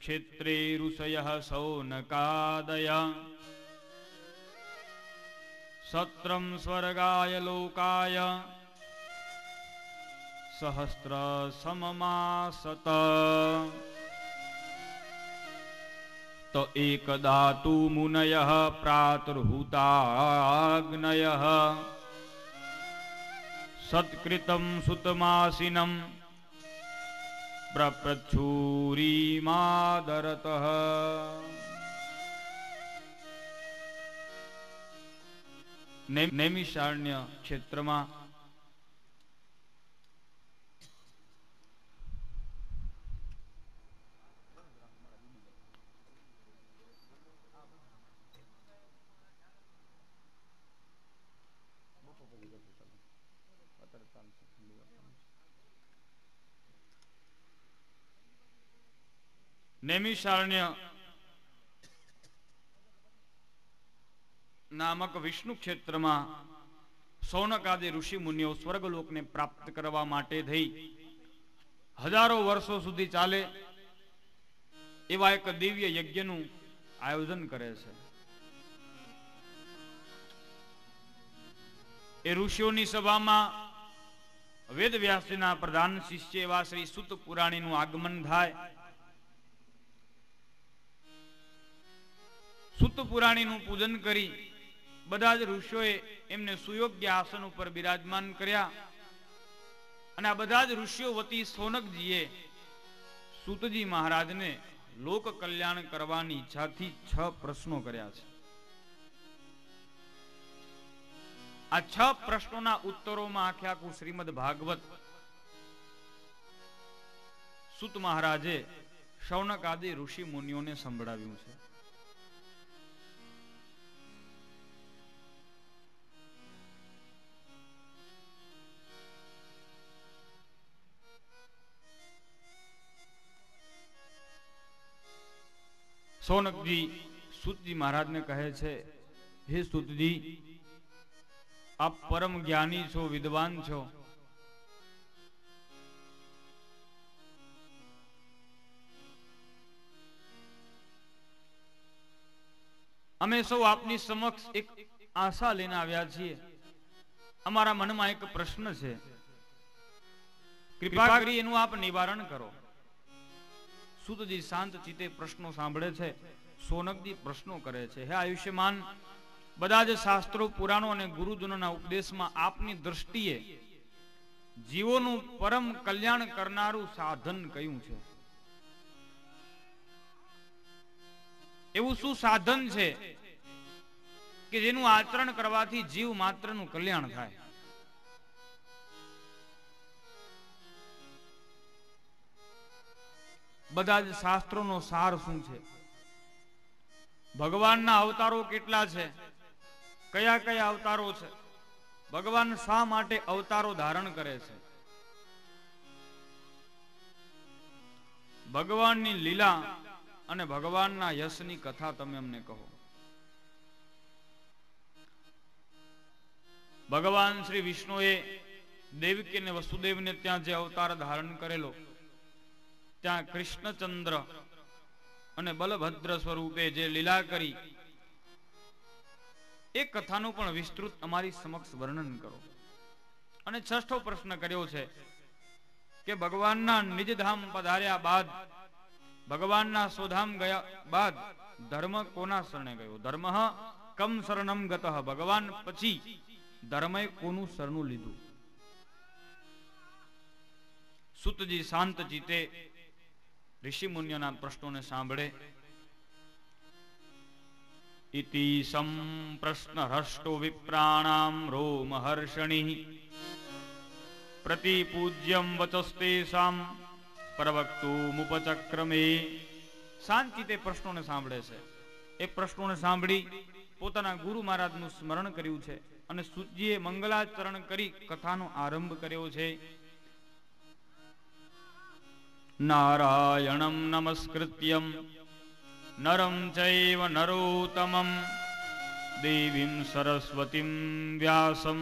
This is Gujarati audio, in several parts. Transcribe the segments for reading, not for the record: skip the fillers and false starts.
क्षेत्रे ऋषयः सौनकादय सत्रं स्वर्गाय लोकाय सहस्र सममासत तो एकदातु मुनयः प्रातुर्हुताग्नयः सत्कृतं सुतमासिनं प्रप्रच्छूरीमादरतः। नैमिषारण्य क्षेत्र में नैमिषारण्य नामक विष्णु क्षेत्र में सौनक आदि ऋषि मुनिओ स्वर्गलोक ने प्राप्त करवा माटे थई हजारों वर्षों सुधी चाले एवा एक दिव्य यज्ञ नु आयोजन करे छे। ए ऋषिओनी सभा में वेद व्यासजीना प्रधान शिष्य एवा श्री सूत पुराणी नु आगमन थाय। सूत पुराणी नु पूजन करी बधा ज ऋषिओए एमने सुयोग्य आसन पर विराजमान कर्या अने आ बधा ज ऋषिओ वती सोनकजीए सूतजी महाराज ने लोक कल्याण करवानी इच्छाथी 6 प्रश्नों कर्या छे। आ 6 प्रश्नोना उत्तरों में आखे आखुं श्रीमद भागवत सूत महाराजे शौनक आदि ऋषि मुनिओ ने संभळाव्युं छे। सौनक जी सूत जी महाराज ने कहे छे, हे सूत जी आप परम ज्ञानी छो, विद्वान छो। अमे सौ आपनी समक्ष एक आशा लेने आव्या छीए। अमारा मन में एक प्रश्न छे, कृपा करी एनु आप निवारण करो। सूत जी शांत चित्ते प्रश्नों सांभळे छे। सोनक जी प्रश्नों करे छे, हे आयुष्यमान बधा ज शास्त्रों पुराणों और गुरुजनों उपदेश में आपनी दृष्टिए जीवोनु परम कल्याण करनारू साधन कयुं छे? एवुं शुं साधन छे कि जेनुं आचरण करवाथी जीव मात्रनुं कल्याण थाय? बधा ज शास्त्रों सार शुं छे? भगवान ना अवतारो केटला छे? कया कया अवतारो छे? भगवान शा माटे अवतारो धारण करे छे? भगवान नी लीला अने भगवान ना यश नी कथा तमे अमने कहो। भगवान श्री विष्णुए देवकी ने वसुदेव ने त्यां जे अवतार धारण करेलो त्या कृष्णचंद्र अने बलभद्र स्वरूपे जे लीला करी एक कथानु पण विस्तृत अमारी समक्ष वर्णन करो। અને છઠ્ઠો પ્રશ્ન કર્યો છે કે ભગવાનના નિજધામ પધાર્યા બાદ, ભગવાનના સ્વધામ ગયા બાદ ધર્મ કોના શરણે ગયો? ધર્મ કમ શરણમ ગતઃ, ભગવાન પછી ધર્મએ કોનું શરણું લીધું? સુતજી શાંત ચિત્તે ઋષિ મુનિઓના પ્રશ્નોને સાંભળે. ઇતિ સંપ્રશ્ન હૃષ્ટો વિપ્રાણામ રોમહર્ષણિ પ્રતિપૂજ્યમ વચસ્તેષામ પ્રવક્તુમુપચક્રમે. શાંતિતે પ્રશ્નોને સાંભળે છે. એ પ્રશ્નોને સાંભળી પોતાના ગુરુ મહારાજનું સ્મરણ કર્યું છે અને સુતજીએ મંગલાચરણ કરી કથાનો આરંભ કર્યો છે. નારાયણમ નમસ્કૃત્યમ નરમ ચૈવ નરોત્તમં દેવીમ સરસ્વતીમ વ્યાસમ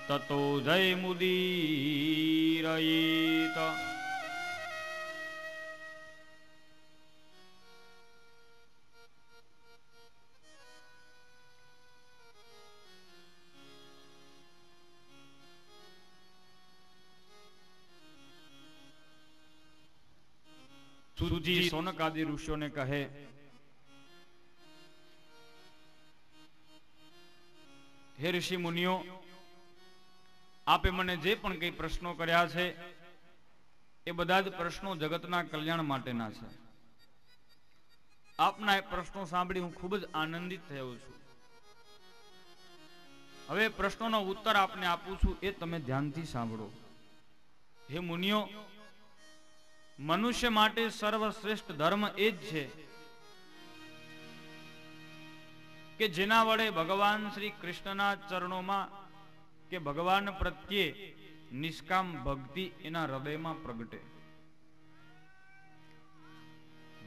તતો જયમુદીરયેત. સુજી સોનક આદિ ઋષિઓને કહે, હે ઋષિ મુનિઓ, આપે મને જે પણ કઈ પ્રશ્નો કર્યા છે એ બધા જ પ્રશ્નો જગતના કલ્યાણ માટેના છે. આપના એ પ્રશ્નો સાંભળી હું ખૂબ જ આનંદિત થયો છું. હવે પ્રશ્નોનો ઉત્તર આપને આપું છું, એ તમે ધ્યાનથી સાંભળો. હે મુનિઓ, મનુષ્ય માટે સર્વશ્રેષ્ઠ ધર્મ એ જ છે કે જેના વડે ભગવાન શ્રી કૃષ્ણના ચરણોમાં કે ભગવાન પ્રત્યે નિષ્કામ ભક્તિ એના હૃદયમાં પ્રગટે.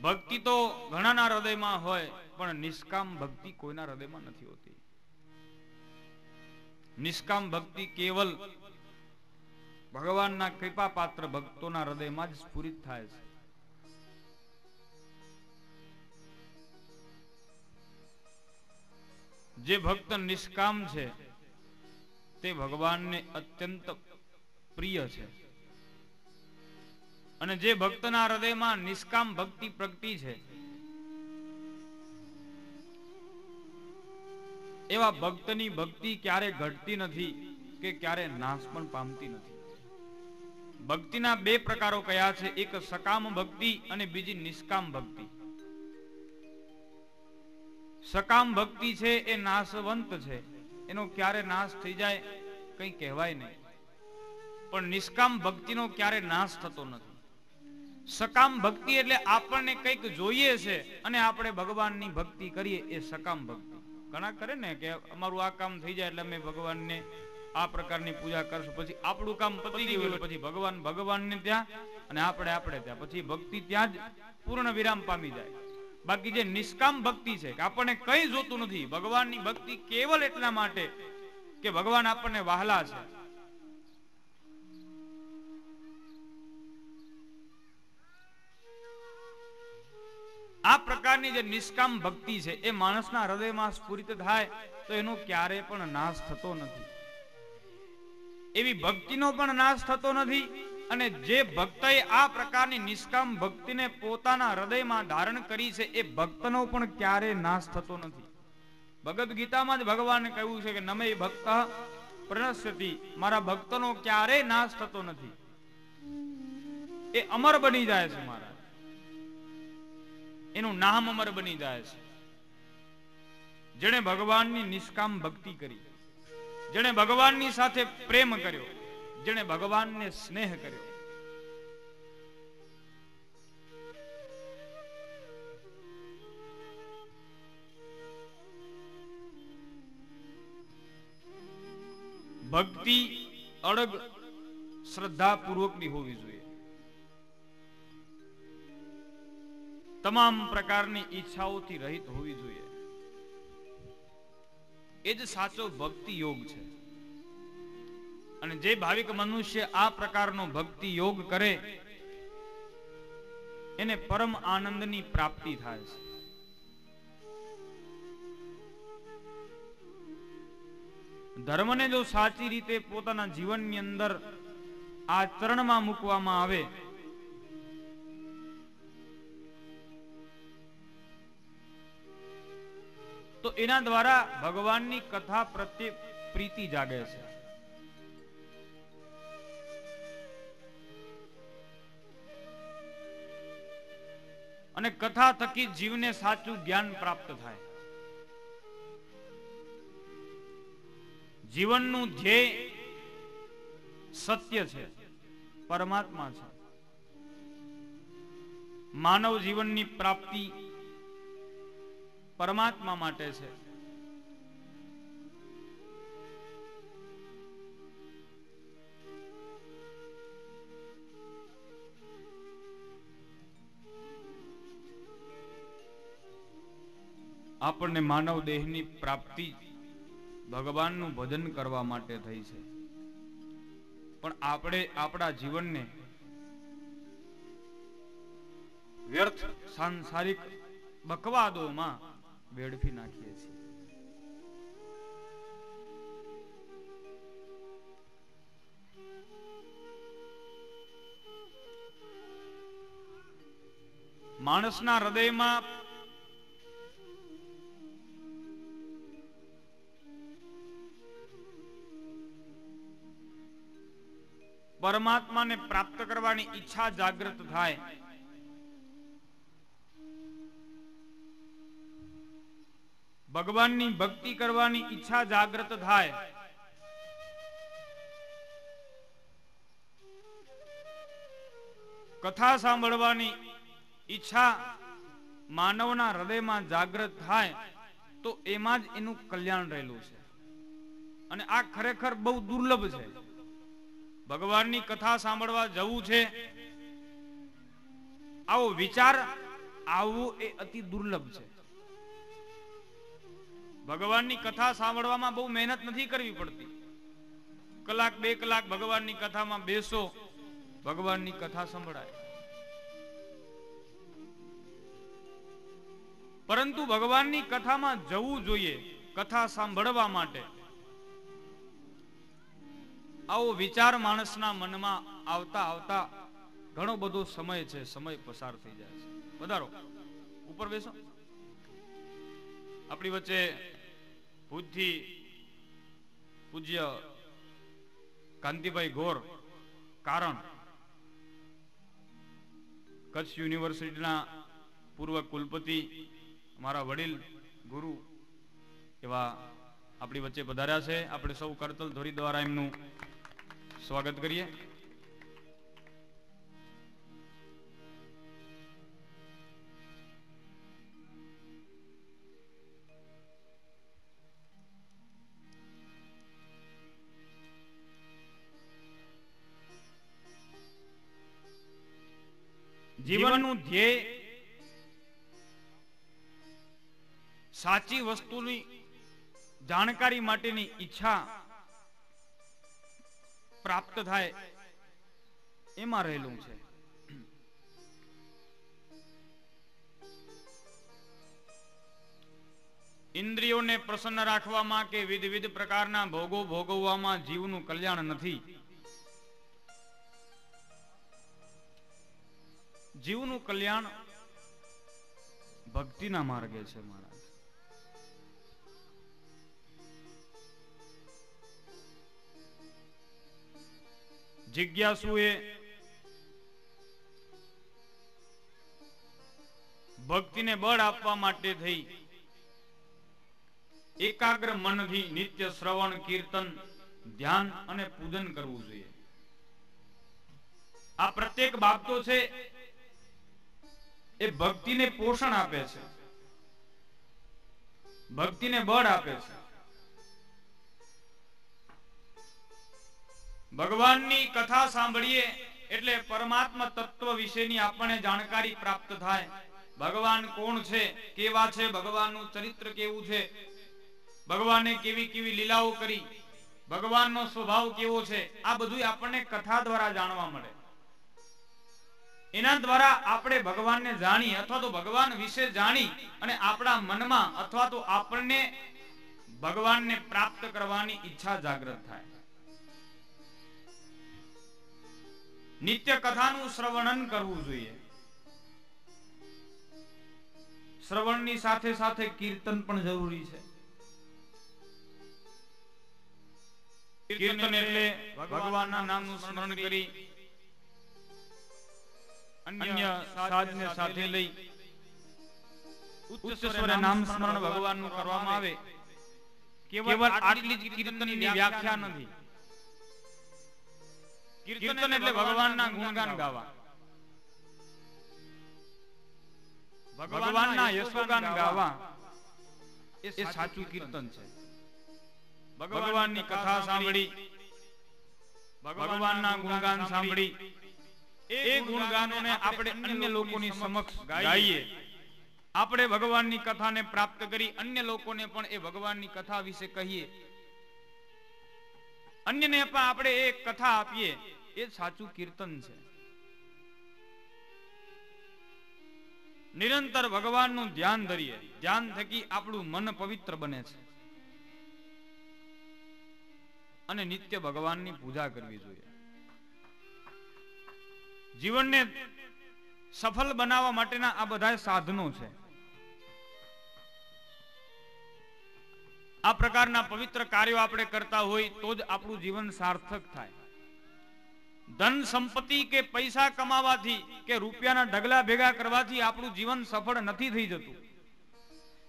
ભક્તિ તો ઘણાના હૃદયમાં હોય, પણ નિષ્કામ ભક્તિ કોઈના હૃદયમાં નથી હોતી. નિષ્કામ ભક્તિ કેવલ ભગવાનના કૃપા પાત્ર ભક્તોના હૃદયમાં જ સ્ફુરિત થાય છે. જે ભક્ત નિષ્કામ છે તે ભગવાનને અત્યંત પ્રિય છે, અને જે ભક્તના હૃદયમાં નિષ્કામ ભક્તિ પ્રગટી છે એવા ભક્તની ભક્તિ ક્યારે ઘટતી નથી કે ક્યારે નાશ પણ પામતી નથી. ભક્તિના બે પ્રકારો કયા છે? એક સકામ ભક્તિ અને બીજી નિષ્કામ ભક્તિ. સકામ ભક્તિ છે એ નાશવંત છે, એનો ક્યારે નાશ થઈ જાય કઈ કહેવાય નહીં, પણ નિષ્કામ ભક્તિનો ક્યારે નાશ થતો નથી. સકામ ભક્તિ એટલે આપણને કંઈક જોઈએ છે અને આપણે ભગવાનની ભક્તિ કરીએ, એ સકામ ભક્તિ. ઘણા કરે ને કે અમારું આ કામ થઈ જાય એટલે અમે ભગવાનને આ પ્રકારની પૂજા કરશું, પછી આપણું કામ પતી ગયું પછી ભગવાન ભગવાનને ત્યાં અને આપણે ત્યાં, પછી ભક્તિ ત્યાં જ પૂર્ણ વિરામ પામી જાય. બાકી જે નિષ્કામ ભક્તિ છે કે આપણને કંઈ જોતું નથી, ભગવાનની ભક્તિ કેવલ એટલા માટે કે ભગવાન આપણને વહાલા છે. આ પ્રકારની જે નિષ્કામ ભક્તિ છે એ માણસના હૃદયમાં સ્ફુરિત થાય તો એનો ક્યારે પણ નાશ થતો નથી. એવી ભક્તિનો પણ નાશ થતો નથી, અને જે ભક્તએ આ પ્રકારની નિષ્કામ ભક્તિને પોતાના હૃદયમાં ધારણ કરી છે એ ભક્તનો પણ ક્યારે નાશ થતો નથી. ભગવદ ગીતામાં જ ભગવાને કહ્યું છે કે નમે ભક્ત પ્રણશ્યતિ, મારા ભક્તનો ક્યારે નાશ થતો નથી, એ અમર બની જાય છે. મારા એનું નામ અમર બની જાય છે. જેણે ભગવાનની નિષ્કામ ભક્તિ કરી, જેણે ભગવાનની સાથે પ્રેમ કર્યો, જેણે ભગવાનને સ્નેહ કર્યો, ભક્તિ અડગ શ્રદ્ધા પૂર્વકની હોવી જોઈએ. તમામ પ્રકારની ઈચ્છાઓથી રહિત હોવી જોઈએ. એ જ સાચો ભક્તિ યોગ છે. અને જે ભાવિક મનુષ્ય આ પ્રકારનો ભક્તિ યોગ કરે એને પરમ આનંદની પ્રાપ્તિ થાય છે. ધર્મને જો સાચી રીતે પોતાના જીવનની અંદર આચરણમાં મૂકવામાં આવે તો એના દ્વારા ભગવાનની કથા પ્રત્યે પ્રીતિ જાગે છે. અને કથા થકી જીવને સાચું જ્ઞાન પ્રાપ્ત થાય. જીવનનું ધ્યેય સત્ય છે, પરમાત્મા છે. માનવ જીવનની પ્રાપ્તિ પરમાત્મા માટે છે. આપણને માનવ દેહની પ્રાપ્તિ ભગવાનનું ભજન કરવા માટે થઈ છે, પણ આપણે આપણા જીવનને વ્યર્થ સાંસારિક બકવાદોમાં વેડફી નાખીએ છીએ. માણસના હૃદયમાં પરમાત્માને પ્રાપ્ત કરવાની ઈચ્છા જાગૃત થાય, ભગવાનની ભક્તિ કરવાની ઈચ્છા જાગૃત થાય, કથા સાંભળવાની ઈચ્છા માનવના હૃદયમાં જાગૃત થાય તો એમાં જ એનું કલ્યાણ રહેલું છે. અને આ ખરેખર બહુ દુર્લભ છે. ભગવાનની કથા સાંભળવા જવું છે, આવો વિચાર આવવો એ અતિ દુર્લભ છે. ભગવાનની કથા સાંભળવામાં બહુ મહેનત નથી કરવી પડતી. કલાક 2 કલાક ભગવાનની કથામાં બેસો, ભગવાનની કથા સંભળાય. પરંતુ ભગવાનની કથામાં જવું જોઈએ કથા સાંભળવા માટે. આવો વિચાર માણસના મનમાં આવતા આવતા ઘણો બધો સમય છે, સમય પસાર થઈ જાય છે. વધારો ઉપર બેસો. આપણી વચ્ચે ભુજથી પૂજ્ય કાંતિભાઈ ગોર કારણ, કચ્છ યુનિવર્સિટીના પૂર્વ કુલપતિ, મારા વડીલ ગુરુ એવા આપણી વચ્ચે પધાર્યા છે. આપણે સૌ કરતલ ધોરી દ્વારા એમનું સ્વાગત કરીએ. જીવનનું ધ્યેય સાચી વસ્તુની જાણકારી માટેની ઈચ્છા પ્રાપ્ત થાય એમાં રહેલું છે. ઇન્દ્રિયોને પ્રસન્ન રાખવામાં કે વિવિધ પ્રકારના ભોગો ભોગવવામાં જીવનું કલ્યાણ નથી. જીવનું કલ્યાણ ભક્તિના માર્ગે છે. મહારાજ, જિજ્ઞાસુએ ભક્તિને બળ આપવા માટે થઈ એકાગ્ર મનથી નિત્ય શ્રવણ, કીર્તન, ધ્યાન અને પૂજન કરવું જોઈએ. આ પ્રત્યેક બાબતો છે એ ભક્તિને પોષણ આપે છે, ભક્તિને બળ આપે છે. ભગવાનની કથા સાંભળીએ એટલે પરમાત્મા તત્વ વિશેની આપણને જાણકારી પ્રાપ્ત થાય. ભગવાન કોણ છે, કેવા છે, ભગવાનનું ચરિત્ર કેવું છે, ભગવાને કેવી કેવી લીલાઓ કરી, ભગવાનનો સ્વભાવ કેવો છે, આ બધું આપણને કથા દ્વારા જાણવા મળે. એના દ્વારા આપણે ભગવાનને જાણી અથવા તો ભગવાન વિશે જાણી અને આપણા મનમાં અથવા તો આપણને ભગવાનને પ્રાપ્ત કરવાની ઈચ્છા જાગૃત થાય. નિત્ય કથાનું શ્રવણન કરવું જોઈએ. શ્રવણની સાથે સાથે કીર્તન પણ જરૂરી છે. કીર્તન એટલે ભગવાનના નામનું સ્મરણ કરી અન્ય સાધને સાથે લઈ ઉચ્ચ સ્વરે નામ સ્મરણ ભગવાનનું કરવામાં આવે. કેવળ આટલી જ કીર્તનની વ્યાખ્યા નથી. કીર્તન એટલે ભગવાનના ગુણગાન ગાવા, ભગવાનના યશોગાન ગાવા, એ સાચું કીર્તન છે. ભગવાનની કથા સાંભળી, ભગવાનના ગુણગાન સાંભળી, એ ગુણગાનોને આપણે અન્ય લોકોની સમક્ષ ગાઈએ. આપણે ભગવાનની કથાને પ્રાપ્ત કરી અન્ય લોકોને પણ એ ભગવાનની કથા વિશે કહીએ, અન્યને પણ આપણે એ કથા આપીએ, એ સાચું કીર્તન છે. નિરંતર ભગવાનનું ધ્યાન ધરીએ, ધ્યાન થકી આપણું મન પવિત્ર બને છે અને નિત્ય ભગવાનની પૂજા કરવી જોઈએ. જીવનને સફળ બનાવવા માટેના આ બધા સાધનો છે. આ પ્રકારના પવિત્ર કાર્યો આપણે કરતા હોય તો જ આપણું જીવન સાર્થક થાય. ધન સંપત્તિ કે પૈસા કમાવાથી કે રૂપિયાના ઢગલા ભેગા કરવાથી આપણું જીવન સફળ નથી થઈ જતું.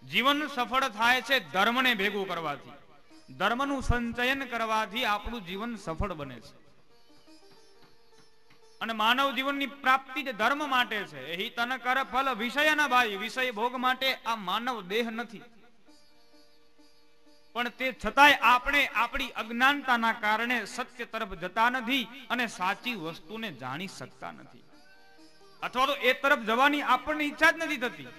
જીવન સફળ થાય છે ધર્મને ભેગું કરવાથી, ધર્મનું સંચયન કરવાથી આપણું જીવન સફળ બને છે. અને માનવ જીવનની પ્રાપ્તિ જ ધર્મ માટે છે. હિ તન કર ફલ વિષયના ભાઈ, વિષય ભોગ માટે આ માનવ દેહ નથી. પણ તે છતાંય આપણે આપણી અજ્ઞાનતાના કારણે સત્ય તરફ જતા નથી અને સાચી વસ્તુને જાણી શકતા નથી, અથવા તો એ તરફ જવાની આપણને ઈચ્છા જ નથી થતી.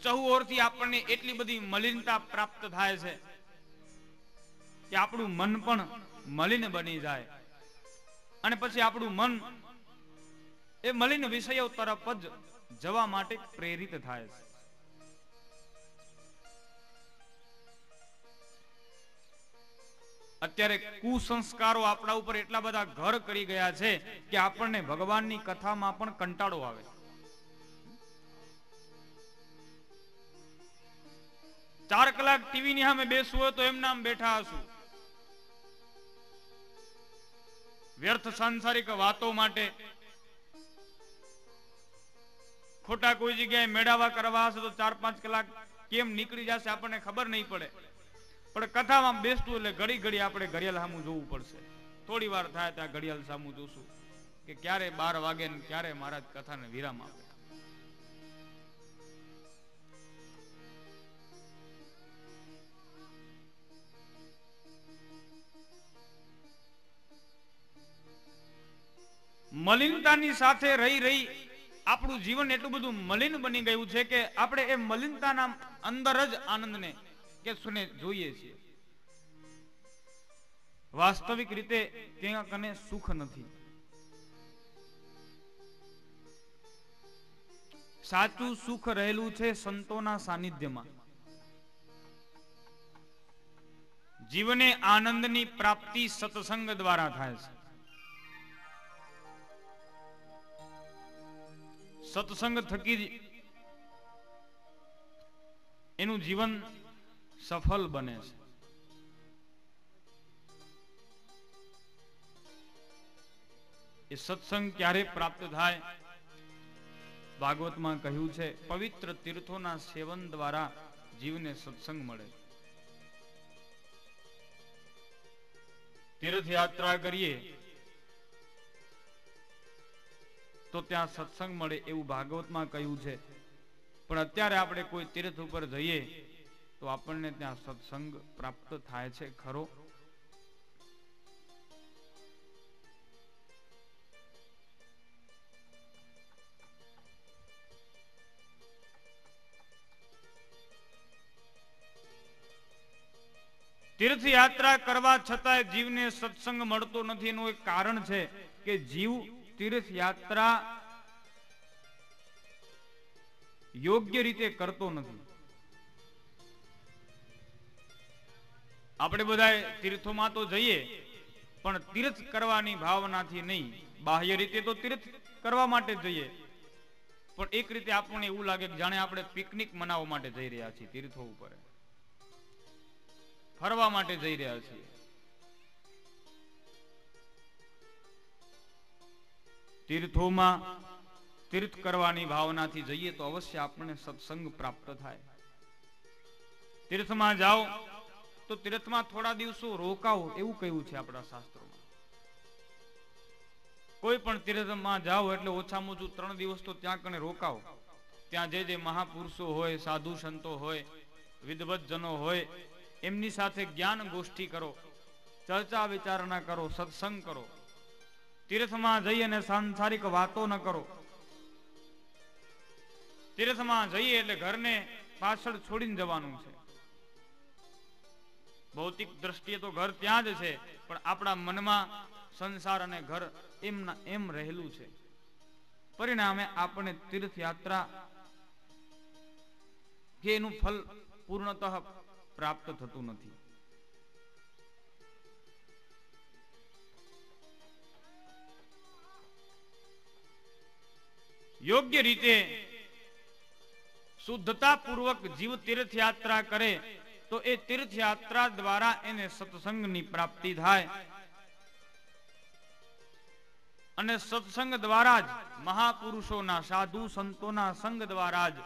ચહુઓરથી આપણને એટલી બધી મલિનતા પ્રાપ્ત થાય છે કે આપણું મન પણ મલિન બની જાય અને પછી આપણું મન એ મલિન વિષયો તરફ જ જવા માટે પ્રેરિત થાય છે. અત્યારે કુસંસ્કારો આપણા ઉપર એટલા બધા ઘર કરી ગયા છે કે આપણને ભગવાનની કથામાં પણ કંટાળો આવે. 4 કલાક ટીવી ની સામે બેસવું હોય તો એમના આમ બેઠા હશું. વ્યર્થ સાંસારિક વાતો માટે ખોટા કોઈ જગ્યાએ મેળાવા કરવા હશે તો 4-5 કલાક કેમ નીકળી જશે આપણને ખબર નહીં પડે. પણ કથામાં બેસતું એટલે ઘડી ઘડી આપણે ઘડિયાળ સામું જોવું પડશે. થોડી વાર થાય ત્યાં ઘડિયાળ સામું જોશું કે ક્યારે 12 વાગે ને ક્યારે મહારાજ કથાને વિરામ આપે. મલિનતાની સાથે રહી રહી આપણું જીવન એટલું બધું મલિન બની ગયું છે કે આપણે એ મલિનતાના અંદર જ આનંદને કે સુને જોઈએ છીએ. વાસ્તવિક રીતે ત્યાં કને સુખ નથી. સાચું સુખ રહેલું છે સંતોના સાનિધ્યમાં. જીવને આનંદની પ્રાપ્તિ સત્સંગ દ્વારા થાય છે. સત્સંગ થકી એનું જીવન સફળ બને છે. એ સત્સંગ ક્યારે પ્રાપ્ત થાય? ભાગવતમાં કહ્યું છે, પવિત્ર તીર્થોના સેવન દ્વારા જીવને સત્સંગ મળે. તીર્થયાત્રા કરીએ તો ત્યાં સત્સંગ મળે એવું ભાગવતમાં કહ્યું છે. પણ અત્યારે આપણે કોઈ તીર્થ ઉપર જઈએ તો આપણને ત્યાં સત્સંગ પ્રાપ્ત થાય છે ખરો? તીર્થયાત્રા કરવા છતાંય જીવને સત્સંગ મળતો નથી. એનું એક કારણ છે કે જીવ તીર્થયાત્રા યોગ્ય રીતે કરતો નથી. આપણે બધા તીર્થોમાં તો જઈએ, પણ તીર્થ કરવાની ભાવનાથી નહીં. બાહ્ય રીતે તો તીર્થ કરવા માટે જઈએ, પણ એક રીતે આપણને એવું લાગે કે જાણે આપણે પિકનિક મનાવવા માટે જઈ રહ્યા છીએ. તીર્થો ઉપર ફરવા માટે જઈ રહ્યા છીએ. તીર્થોમાં તીર્થ કરવાની ભાવનાથી જઈએ તો અવશ્ય આપણને સત્સંગ પ્રાપ્ત થાય. તીર્થમાં જાઓ તો તીર્થમાં થોડા દિવસો રોકાવો એવું કહ્યું છે આપણા શાસ્ત્રોમાં. કોઈ પણ તીર્થમાં જાઓ એટલે ઓછામાં ઓછું 3 દિવસ તો ત્યાં કને રોકાવો. ત્યાં જે મહાપુરુષો હોય, સાધુ સંતો હોય, વિદ્વતજનો હોય, એમની સાથે જ્ઞાન ગોષ્ઠી કરો, ચર્ચા વિચારણા કરો, સત્સંગ કરો. તીર્થમાં જઈ અને સાંસારિક વાતો ન કરો. તીર્થમાં જઈએ એટલે ઘરને પાછળ છોડીને જવાનું છે. ભૌતિક દ્રષ્ટિએ તો ઘર ત્યાં જ છે, પણ આપણા મનમાં સંસાર અને ઘર એમ રહેલું છે. પરિણામે આપણે તીર્થયાત્રા કે એનું ફલ પૂર્ણતઃ પ્રાપ્ત થતું નથી. યોગ્ય રીતે શુદ્ધતા પૂર્વક જીવ તીર્થયાત્રા કરે તો એ તીર્થયાત્રા દ્વારા એને સત્સંગની પ્રાપ્તિ થાય. અને સત્સંગ દ્વારા જ, મહાપુરુષોના, સાધુ સંતોના સંગ દ્વારા જ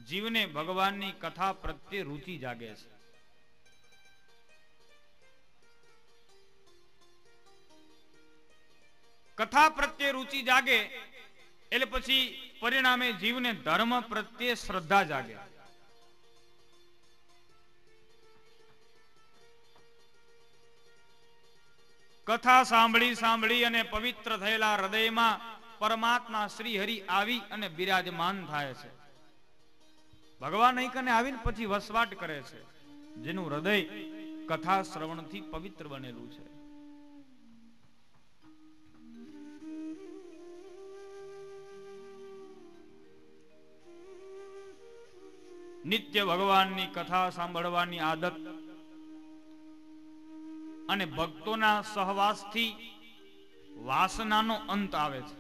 જીવને ભગવાનની કથા પ્રત્યે રુચિ જાગે છે. કથા પ્રત્યે રુચિ જાગે એટલે પછી પરિણામે જીવને ધર્મ પ્રત્યે શ્રદ્ધા જાગે. કથા સાંભળી સાંભળી અને પવિત્ર થયેલા હૃદયમાં પરમાત્મા શ્રી હરિ આવી અને બિરાજમાન થાય છે. ભગવાન અહીં કને આવીને પછી વસવાટ કરે છે, જેનું હૃદય કથા શ્રવણથી પવિત્ર બનેલું છે. નિત્ય ભગવાનની કથા સાંભળવાની આદત અને ભક્તોના સહવાસથી વાસનાનો અંત આવે છે.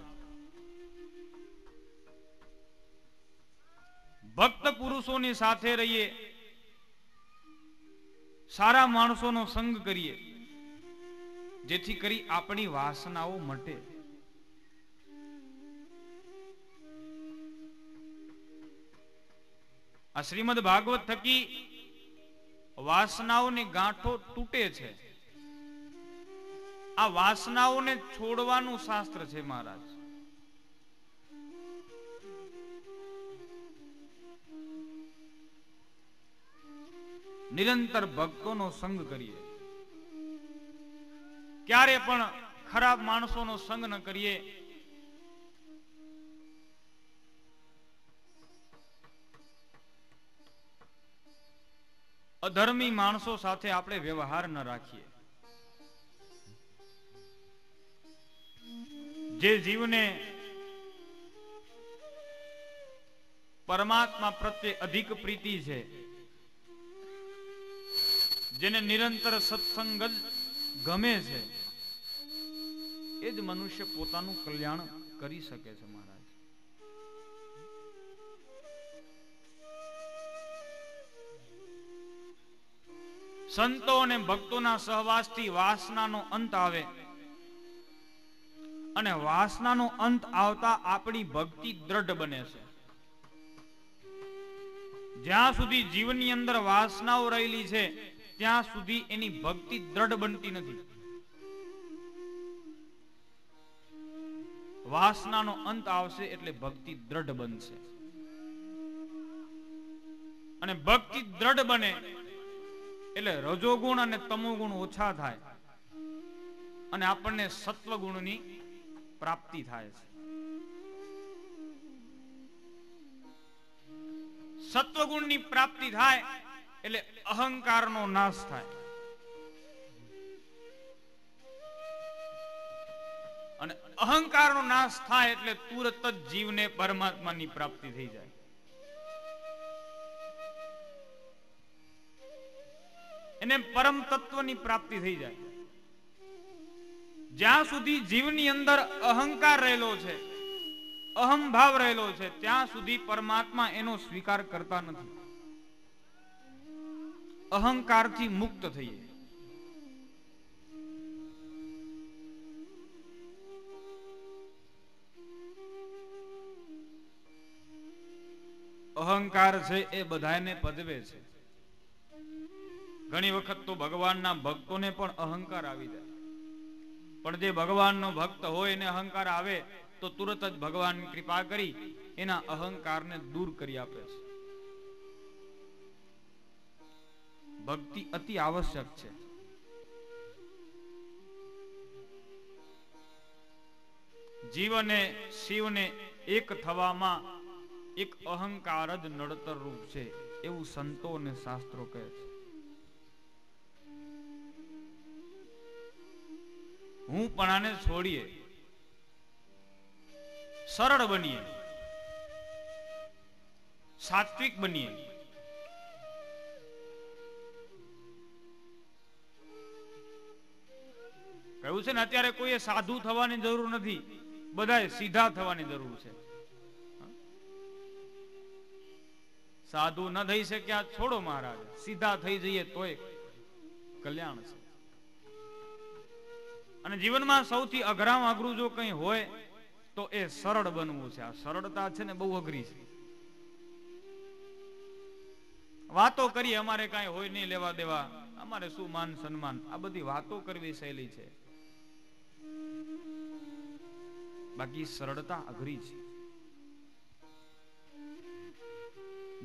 ભક્ત પુરુષોની સાથે રહીએ, સારા માણસોનો સંગ કરીએ, જેથી કરી આપણી વાસનાઓ મટે. આ શ્રીમદ ભાગવત થકી વાસનાઓની ગાંઠો તૂટે છે. આ વાસનાઓને છોડવાનું શાસ્ત્ર છે મહારાજ. નિરંતર ભક્તોનો સંગ કરીએ, ક્યારે પણ ખરાબ માણસોનો સંગ ન કરીએ. અધર્મી માણસો સાથે આપણે વ્યવહાર ન રાખીએ. જે જીવને પરમાત્મા પ્રત્યે અધિક પ્રીતિ છે, જેને નિરંતર સત્સંગ જ ગમે છે, એ જ મનુષ્ય પોતાનું કલ્યાણ કરી શકે છે મહારાજ. સંતો અને ભક્તોના સહવાસથી વાસનાનો અંત આવે અને વાસનાનો અંત આવતા આપણી ભક્તિ દ્રઢ બને છે. જ્યાં સુધી જીવનની અંદર વાસનાઓ રહેલી છે ત્યાં સુધી એની ભક્તિ દ્રઢ બનતી નથી. વાસનાનો અંત આવશે એટલે ભક્તિ દ્રઢ બનશે, અને ભક્તિ દ્રઢ બને એટલે રજોગુણ અને તમોગુણ ઓછા થાય અને આપણને સત્વગુણની પ્રાપ્તિ થાય છે. સત્વગુણની પ્રાપ્તિ થાય એટલે અહંકારનો નાશ થાય અને અહંકારનો નાશ થાય એટલે તુરત જ જીવને પરમાત્માની પ્રાપ્તિ થઈ જાય. એને પરમ તત્વની પ્રાપ્તિ થઈ જાય. જ્યાં સુધી જીવની અંદર અહંકાર રહેલો છે, અહંભાવ રહેલો છે, ત્યાં સુધી પરમાત્મા એનો સ્વીકાર કરતા નથી. અહંકારથી મુક્ત થઈએ. અહંકાર છે એ બધાને પદવે છે. ઘણી વખત તો ભગવાનના ભક્તોને પણ અહંકાર આવી જાય. પણ જે ભગવાનનો ભક્ત હોય એને અહંકાર આવે તો તુરત જ ભગવાન કૃપા કરી એના અહંકારને દૂર કરી આપે છે. ભક્તિ અતિ આવશ્યક છે. જીવને શિવને એક થવામાં એક અહંકાર જ નડતર રૂપ છે એવું સંતો અને શાસ્ત્રો કહે છે. હું પણાને છોડીએ, સરળ બનીએ, સાત્વિક બનીએ. કહ્યું છે ને અત્યારે કોઈએ સાધુ થવાની જરૂર નથી, બધાએ સીધા થવાની જરૂર છે. સાધુ ન થઈ શક્યા છોડો મહારાજ, સીધા થઈ જઈએ તોય કલ્યાણ છે. અને જીવનમાં સૌથી અઘરામાં અઘરું જો કંઈ હોય તો એ સરળ બનવું છે. આ સરળતા છે ને બહુ અઘરી છે. વાતો કરીએ અમારે કાંઈ હોય નહીં લેવા દેવા, અમારે શું માન સન્માન, આ બધી વાતો કરવી સહેલી છે. બાકી સરળતા અઘરી છે.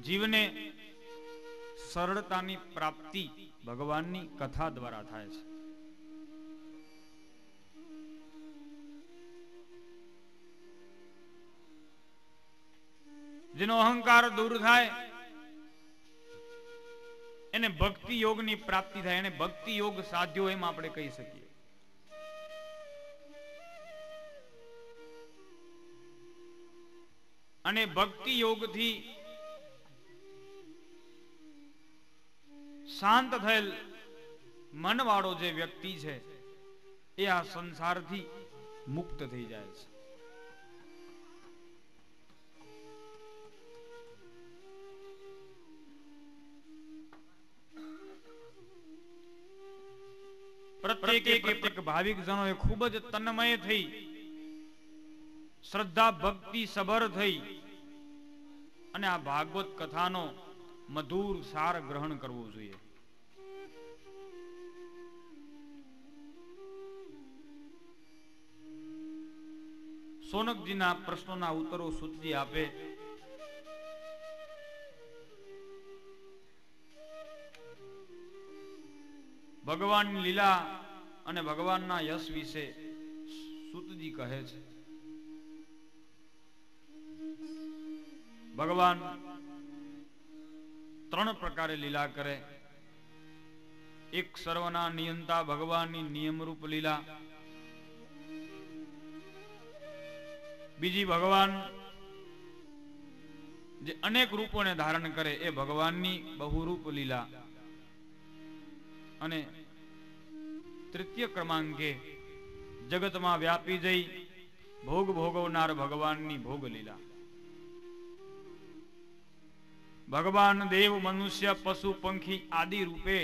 જીવને સરળતાની પ્રાપ્તિ ભગવાનની કથા દ્વારા થાય છે. જેનો અહંકાર દૂર થાય એને ભક્તિ યોગની પ્રાપ્તિ થાય. એને ભક્તિ યોગ સાધ્યો એમ આપણે કહી શકીએ. અને ભક્તિ યોગથી શાંત થયેલ મનવાળો જે વ્યક્તિ છે એ આ સંસારથી મુક્ત થઈ જાય છે. પ્રત્યેક ભાવિક જનોએ ખૂબ જ તન્મય થઈ, શ્રદ્ધા ભક્તિ સભર થઈ અને આ ભાગવત કથાનો મધુર સાર ગ્રહણ કરવું જોઈએ. સોનકજીના પ્રશ્નોના ઉત્તરો સૂતજી આપે. ભગવાનની લીલા અને ભગવાનના યશ વિશે સૂતજી કહે છે. ભગવાન 3 પ્રકારે લીલા કરે. એક સર્વના નિયંતા ભગવાનની નિયમરૂપ લીલા. બીજી ભગવાન જે અનેક રૂપોને ધારણ કરે એ ભગવાનની બહુરૂપ લીલા. અને તૃતીય ક્રમાંકે જગતમાં વ્યાપી જઈ ભોગ ભોગવનાર ભગવાનની ભોગ લીલા. ભગવાન દેવ મનુષ્ય પશુ પંખી આદિ રૂપે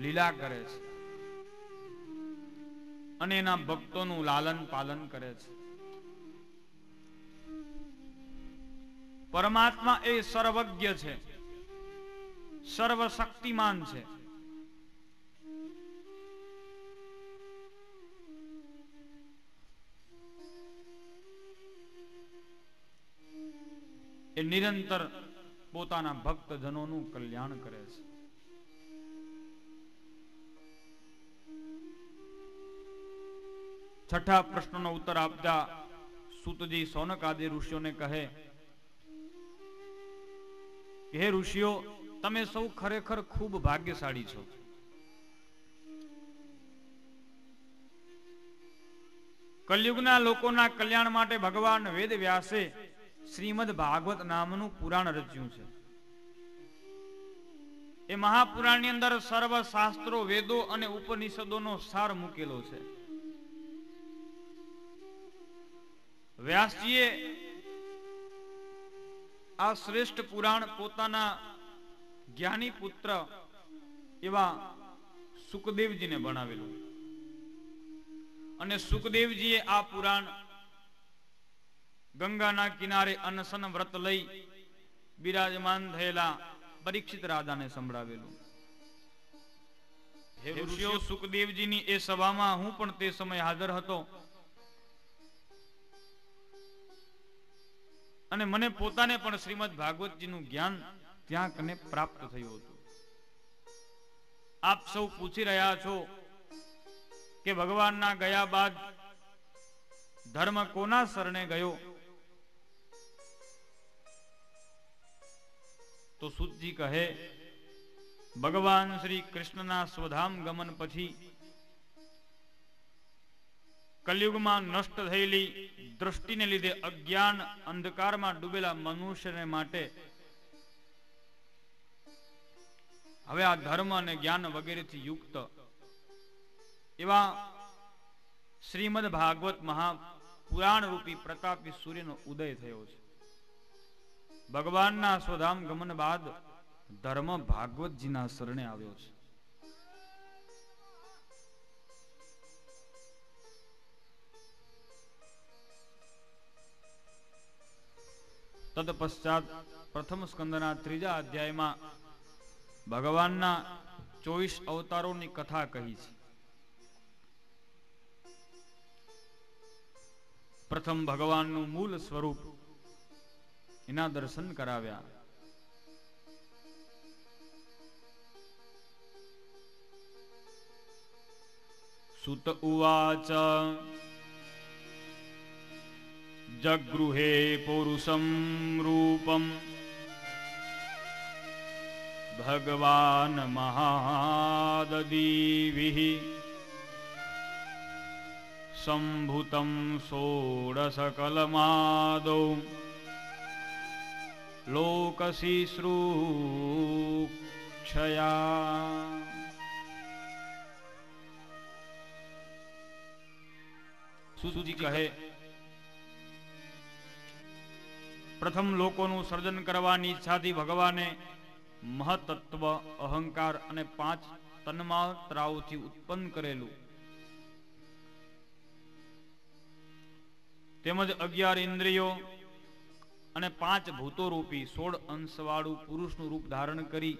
લીલા કરે છે અને એના ભક્તોનું લાલન પાલન કરે છે. પરમાત્મા એ સર્વજ્ઞ છે, સર્વશક્તિમાન છે. એ નિરંતર પોતાના ભક્તજનોનું કલ્યાણ કરે છે. છઠ્ઠા પ્રશ્નનો ઉત્તર આપતા સૂતજી સૌનક આદિ ઋષિઓને કહે, હે ઋષિઓ, તમે સૌ ખરેખર ખૂબ ભાગ્યશાળી છો. કલયુગના લોકોના કલ્યાણ માટે ભગવાન વેદ વ્યાસે શ્રીમદ ભાગવત નામનું પુરાણ રચ્યું છે. એ મહાપુરાણની અંદર સર્વ શાસ્ત્રો, વેદો અને ઉપનિષદોનો સાર મૂકેલો છે. વ્યાસજીએ આ શ્રેષ્ઠ પુરાણ પોતાના જ્ઞાની પુત્ર એવા સુખદેવજીને ભણાવેલું અને સુખદેવજીએ આ પુરાણ ગંગાના કિનારે અનશન વ્રત લઈ બિરાજમાન થયેલા પરીક્ષિત રાજાને સંભળાવેલું. હે ઋષિઓ, સુખદેવજીની એ સભામાં હું પણ તે સમયે હાજર હતો અને મને પોતાને પણ શ્રીમદ ભાગવતજીનું જ્ઞાન ત્યાં કને પ્રાપ્ત થયું હતું. આપ સૌ પૂછી રહ્યા છો કે ભગવાનના ગયા બાદ ધર્મ કોના શરણે ગયો? તો સુતજી કહે, ભગવાન શ્રી કૃષ્ણના સ્વધામ ગમન પછી કલયુગમાં નષ્ટ થયેલી દૃષ્ટિને લીધે અજ્ઞાન અંધકારમાં ડૂબેલા મનુષ્યને માટે હવે આ ધર્મ અને જ્ઞાન વગેરેથી યુક્ત એવા શ્રીમદ ભાગવત મહાપુરાણ રૂપી પ્રતાપી સૂર્યનો ઉદય થયો છે. ભગવાનના સ્વધામ ગમન બાદ ધર્મ ભાગવતજીના શરણે આવ્યો છે. તત્પશ્ચાત પ્રથમ સ્કંદના 3 અધ્યાયમાં ભગવાનના 24 અવતારોની કથા કહી છે. પ્રથમ ભગવાનનું મૂળ સ્વરૂપ એના દર્શન કરાવ્યા. સુત ઉવાચ જગૃહે પૌરુષમ રૂપમ ભગવાન મહાદદીવિઃ સંભૂતમ ષોડશકલમાદૌ લોકશિશ્રુક્ષયા. સુજી કહે, પ્રથમ લોકોનું સર્જન કરવાની ઈચ્છાથી ભગવાને મહતત્વ, અહંકાર અને 5 તન્માત્રાઓથી ઉત્પન્ન કરેલું તેમજ 11 ઇન્દ્રિયો અને 5 ભૂતો રૂપી 16 અંશવાળું પુરુષનું રૂપ ધારણ કરી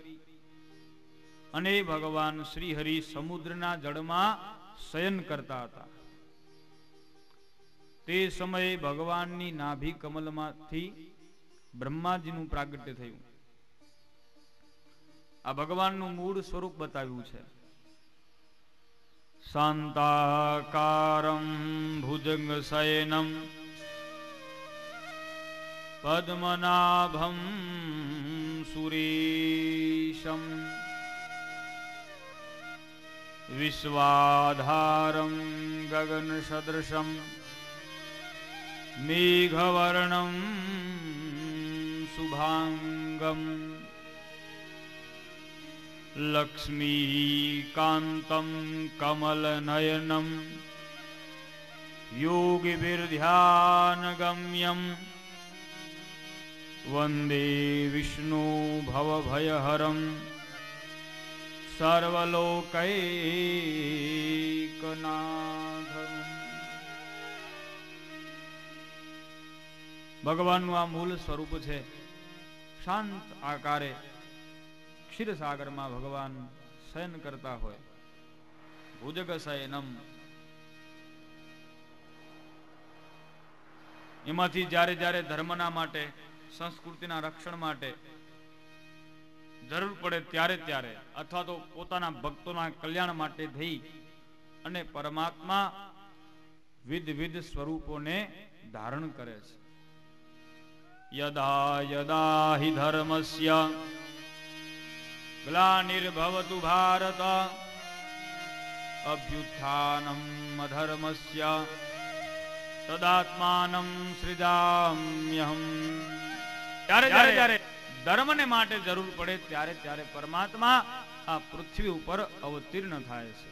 અને ભગવાન શ્રી હરિ સમુદ્રના જળમાં શયન કરતા હતા. તે સમયે ભગવાનની નાભી કમલમાંથી બ્રહ્માજીનું પ્રાગટ્ય થયું. આ ભગવાનનું મૂળ સ્વરૂપ બતાવ્યું છે. શાંતાકારમ ભુજંગ શયનમ પદ્મનાભમ સુરેશમ વિશ્વાધારમ ગગન સદૃશમ મેઘવર્ણમ શુભાંગમ લક્ષ્મીકાંતમ કમલનયનમ યોગિભિર્ધ્યાનગમ્યમ વંદે વિષ્ણુ ભવભયહરમ સર્વલોકૈકનાથમ. ભગવાનનું આ મૂળ સ્વરૂપ છે. શાંત આકારે ક્ષીરસાગરમાં ભગવાન શયન કરતા હોય. ભુજગ શયનમ, એમાંથી જ્યારે જ્યારે ધર્મના માટે, સંસ્કૃતિના રક્ષણ માટે જરૂર પડે ત્યારે ત્યારે અથવા તો પોતાના ભક્તોના કલ્યાણ માટે થઈ અને પરમાત્મા વિવિધ સ્વરૂપોને ધારણ કરે છે. યદા યદા હિ ધર્મસ્ય ગ્લાનિર્ભવતુ ભારત અભ્યુત્થાનમ અધર્મસ્ય તદાત્માનં સૃજામ્યહમ. જ્યારે ધર્મને માટે જરૂર પડે ત્યારે પરમાત્મા આ પૃથ્વી ઉપર અવતીર્ણ થાય છે.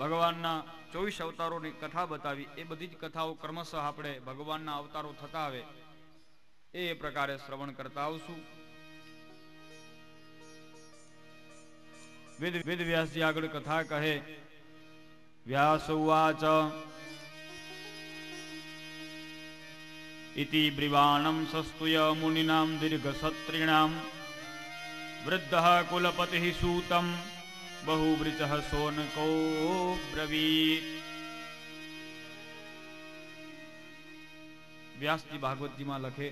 ભગવાનના 24 અવતારોની કથા બતાવી. એ બધી જ કથાઓ ક્રમશઃ આપણે ભગવાનના અવતારો થતા આવે એ પ્રકારે શ્રવણ કરતા આવશું. વેદ વ્યાસજી આગળ કથા કહે. વ્યાસ ઉવાચ ઇતિ બ્રિવાણમ સસ્તુય મુનિનામ દીર્ઘસત્રીણામ વૃદ્ધઃ કુલપતિઃ સૂતમ બહુવૃચઃ સોનકો બ્રવીત. વ્યાસજી ભાગવતજીમાં લખે,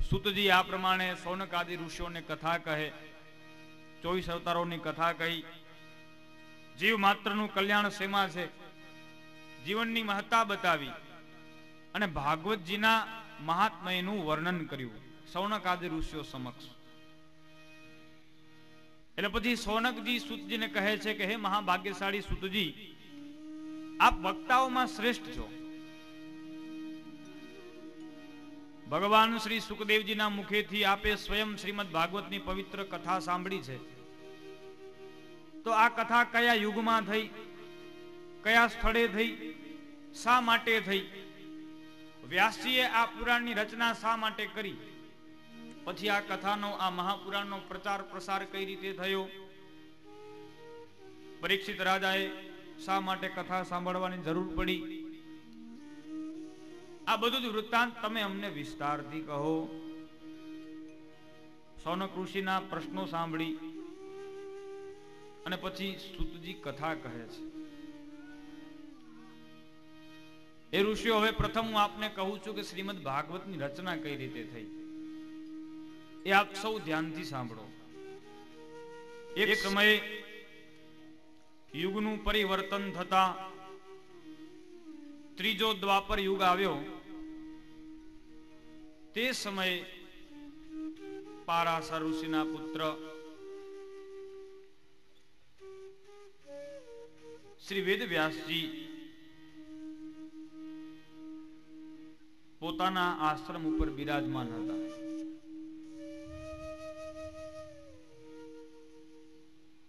સૂતજી આ પ્રમાણે સૌનક આદિ ઋષિઓને કથા કહે. 24 અવતારોની કથા કહી. જીવ માત્રનું કલ્યાણ શેમાં છે, જીવનની મહત્તા બતાવી અને ભાગવતજીના મહાત્મયનું વર્ણન કર્યું સૌનક આદિ ઋષિઓ સમક્ષ. એટલે પછી સૌનકજી સૂતજીને કહે છે કે હે મહાભાગ્યશાળી સૂતજી, આપ વક્તાઓમાં શ્રેષ્ઠ છો. ભગવાન શ્રી સુખદેવજીના મુખેથી આપે સ્વયં શ્રીમદ ભાગવતની પવિત્ર કથા સાંભળી છે. તો આ કથા કયા યુગમાં થઈ, કયા સ્થળે થઈ, શા માટે થઈ, વ્યાસજીએ આ પુરાણની રચના શા માટે કરી, પછી આ કથાનો આ મહાપુરાણનો પ્રચાર પ્રસાર કઈ રીતે થયો, પરીક્ષિત રાજાએ શા માટે કથા સાંભળવાની જરૂર પડી, આ બધું જ વૃત્તાંત તમે અમને વિસ્તારથી કહો. સૌનક ઋષિના પ્રશ્નો સાંભળી અને પછી સૂતજી કથા કહે છે. એ ઋષિઓ, હવે પ્રથમ હું આપને કહું છું કે શ્રીમદ ભાગવતની રચના કઈ રીતે થઈ એ આપ સૌ ધ્યાનથી સાંભળો. એક સમયે યુગનું પરિવર્તન થતા ત્રીજો દ્વાપર યુગ આવ્યો. તે સમયે પારાશર ઋષિના પુત્ર શ્રી વેદવ્યાસજી પોતાના આશ્રમ ઉપર બિરાજમાન હતા.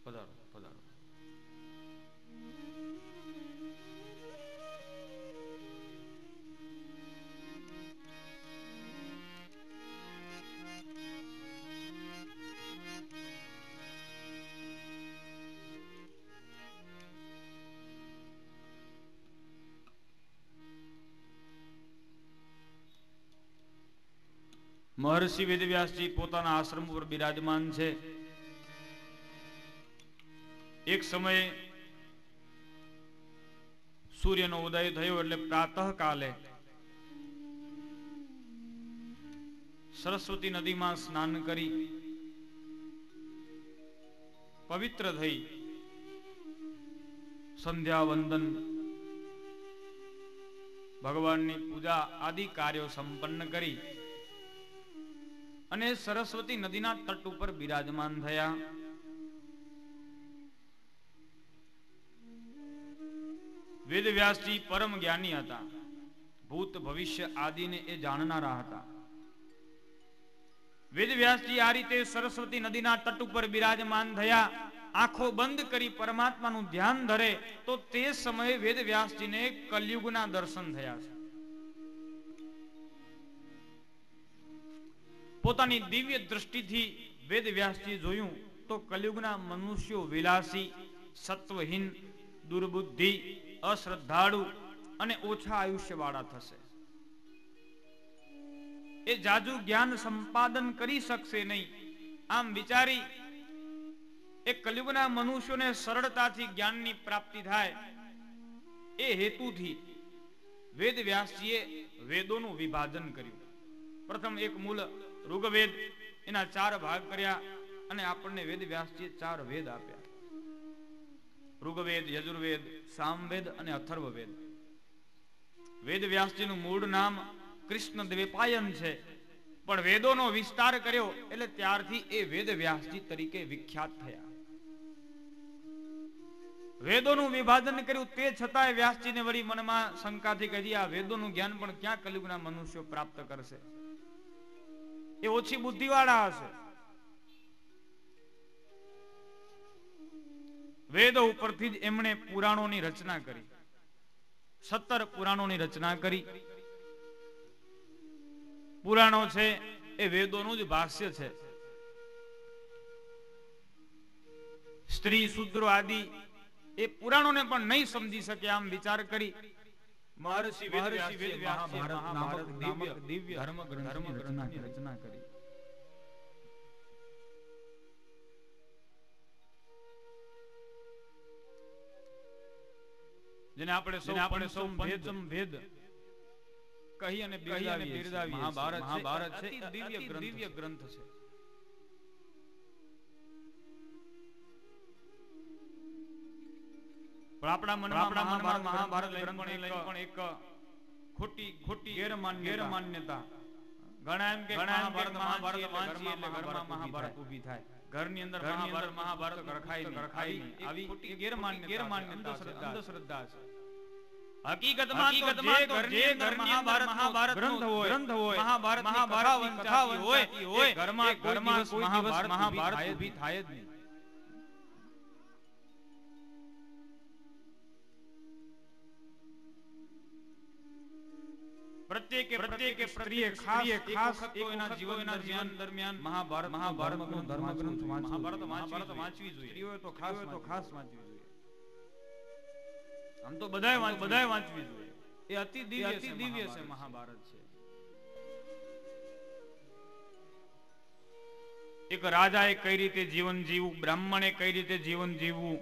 પધારો પધારો. મહર્ષિ વેદવ્યાસજી પોતાના આશ્રમ ઉપર બિરાજમાન છે. એક સમયે સૂર્યનો ઉદય થયો એટલે પ્રાતઃ કાલે સરસ્વતી નદીમાં સ્નાન કરી પવિત્ર થઈ સંધ્યા વંદન, ભગવાનની પૂજા આદિ કાર્યો સંપન્ન કરી અને સરસ્વતી નદીના તટ ઉપર બિરાજમાન થયા. વેદવ્યાસજી પરમ જ્ઞાની હતા. ભૂત ભવિષ્ય આદિને એ જાણનારા હતા. વેદવ્યાસજી આ રીતે સરસ્વતી નદીના તટ ઉપર બિરાજમાન થયા. આંખો બંધ કરી પરમાત્માનું ધ્યાન ધરે તો તે સમયે વેદવ્યાસજીને કલયુગના દર્શન થયા છે. પોતાની દિવ્ય દ્રષ્ટિથી વેદવ્યાસજી જોયું તો કલયુગના મનુષ્યો વિલાસી, સત્વહીન, દુર્બુદ્ધિ, અશ્રદ્ધાળુ અને ઓછા આયુષ્યવાળા થશે. એ જાજુ જ્ઞાન સંપાદન કરી શકશે નહીં. આમ વિચારી એ કલયુગના મનુષ્યોને સરળતાથી જ્ઞાનની પ્રાપ્તિ થાય એ હેતુથી વેદવ્યાસજીએ વેદોનું વિભાજન કર્યું. પ્રથમ એક મૂળ ઋગ્વેદ, એના 4 ભાગ કર્યા અને આપણને વેદવ્યાસજીએ 4 વેદ આપ્યા. ઋગ્વેદ, યજુર્વેદ, સામવેદ અને અથર્વવેદ. વેદવ્યાસજીનું મૂળ નામ કૃષ્ણ દ્વૈપાયન છે. પણ વેદોનો વિસ્તાર કર્યો એટલે ત્યારથી એ વેદ વ્યાસજી તરીકે વિખ્યાત થયા. વેદોનું વિભાજન કર્યું તે છતાંય વ્યાસજીને વળી મનમાં શંકા થઈ કે આ વેદોનું જ્ઞાન પણ ક્યાં કલિયુગના મનુષ્યો પ્રાપ્ત કરશે, એ ઓછી બુદ્ધિવાળા હશે. વેદો ઉપરથી જ એમણે પુરાણોની રચના કરી, 17 પુરાણોની રચના કરી. પુરાણો છે એ વેદોનું જ ભાષ્ય છે. સ્ત્રી શૂદ્રો આદિ એ પુરાણોને પણ નહીં સમજી શકે આમ વિચાર કરી મહર્ષિ વેદવ્યાસે મહાભારત નામક દિવ્ય ધર્મ ગ્રંથની રચના કરી. જેને આપણે સૌ પંચમ ભેદ કહી અને બિરદાવીએ. મહાભારત છે દિવ્ય ગ્રંથ છે. પણ આપણા મનમાં મહાભારત પણ એક ખોટી ગેરમાન્યતા. ઘણા એમ કે મહાભારત વાંચીએ એટલે ઘરમાં મહાભારત ઊભી થાય, ઘરની અંદર મહાભારત રખાય નહીં. આવી ખોટી ગેરમાન્યતા અંધશ્રદ્ધા છે. હકીકતમાં જે મહાભારત ગ્રંથ હોય, મહાભારત કથા હોય, ઘરમાં મહાભારત ઊભી થાય જ નહીં. પ્રત્યેક સ્ત્રીએ ખાસ એના જીવન દરમિયાન મહાભારતનો ધર્મગ્રંથ વાંચવી જોઈએ. સ્ત્રીઓએ તો ખાસ વાંચવી જોઈએ. આમ તો બધાય વાંચવી જોઈએ. એ અતિ દિવ્ય છે મહાભારત છે. એક રાજાએ કઈ રીતે જીવન જીવવું, બ્રાહ્મણે કઈ રીતે જીવન જીવવું,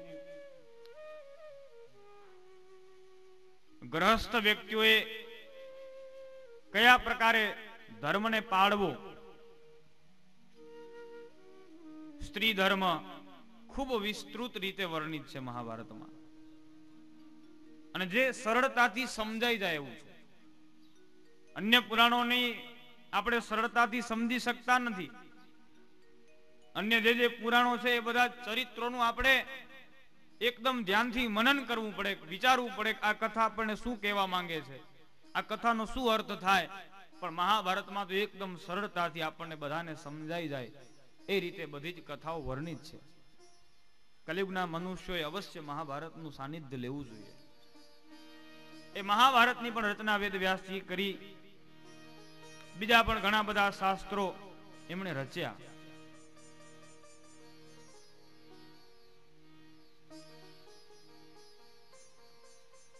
ગ્રહસ્થ વ્યક્તિઓએ કયા પ્રકારે ધર્મને પાળવો, સ્ત્રી ધર્મ ખૂબ વિસ્તૃત રીતે વર્ણિત છે મહાભારતમાં. અને જે સરળતાથી સમજાઈ જાય એવું છે. અન્ય પુરાણોની આપણે સરળતાથી સમજી શકતા નથી. અન્ય જે પુરાણો છે એ બધા ચરિત્રોનું આપણે એકદમ ધ્યાનથી મનન કરવું પડે, વિચારવું પડે આ કથા આપણને શું કહેવા માંગે છે, આ કથાનો શું અર્થ થાય. પણ મહાભારતમાં તો એકદમ સરળતાથી આપણને બધાને સમજાઈ જાય એ રીતે બધી જ કથાઓ વર્ણિત છે. કલિયુગના મનુષ્યોએ અવશ્ય મહાભારતનું સાનિધ્ય લેવું જોઈએ. એ મહાભારતની પણ રચના વેદ વ્યાસજી કરી. બીજા પણ ઘણા બધા શાસ્ત્રો એમણે રચ્યા.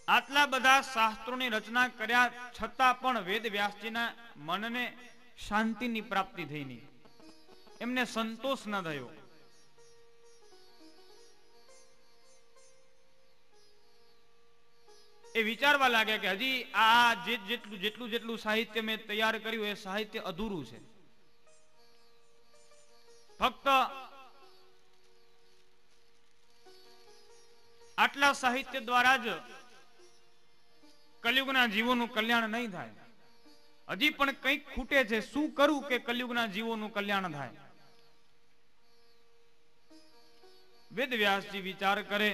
આટલા બધા શાસ્ત્રોની રચના કર્યા છતાં પણ વેદ વ્યાસજીના મનને શાંતિની પ્રાપ્તિ થઈ નહીં. એમને સંતોષ ન થયો. એ વિચારવા લાગ્યા કે હજી આ જેટલું સાહિત્ય મેં તૈયાર કર્યું એ સાહિત્ય અધૂરું છે. ફક્ત આટલા સાહિત્ય દ્વારા જ કલિયુગના જીવોનું કલ્યાણ નહીં થાય. હજી પણ કંઈક ખૂટે છે. શું કરું કે કલિયુગના જીવોનું કલ્યાણ થાય? વેદ વ્યાસજી વિચાર કરે,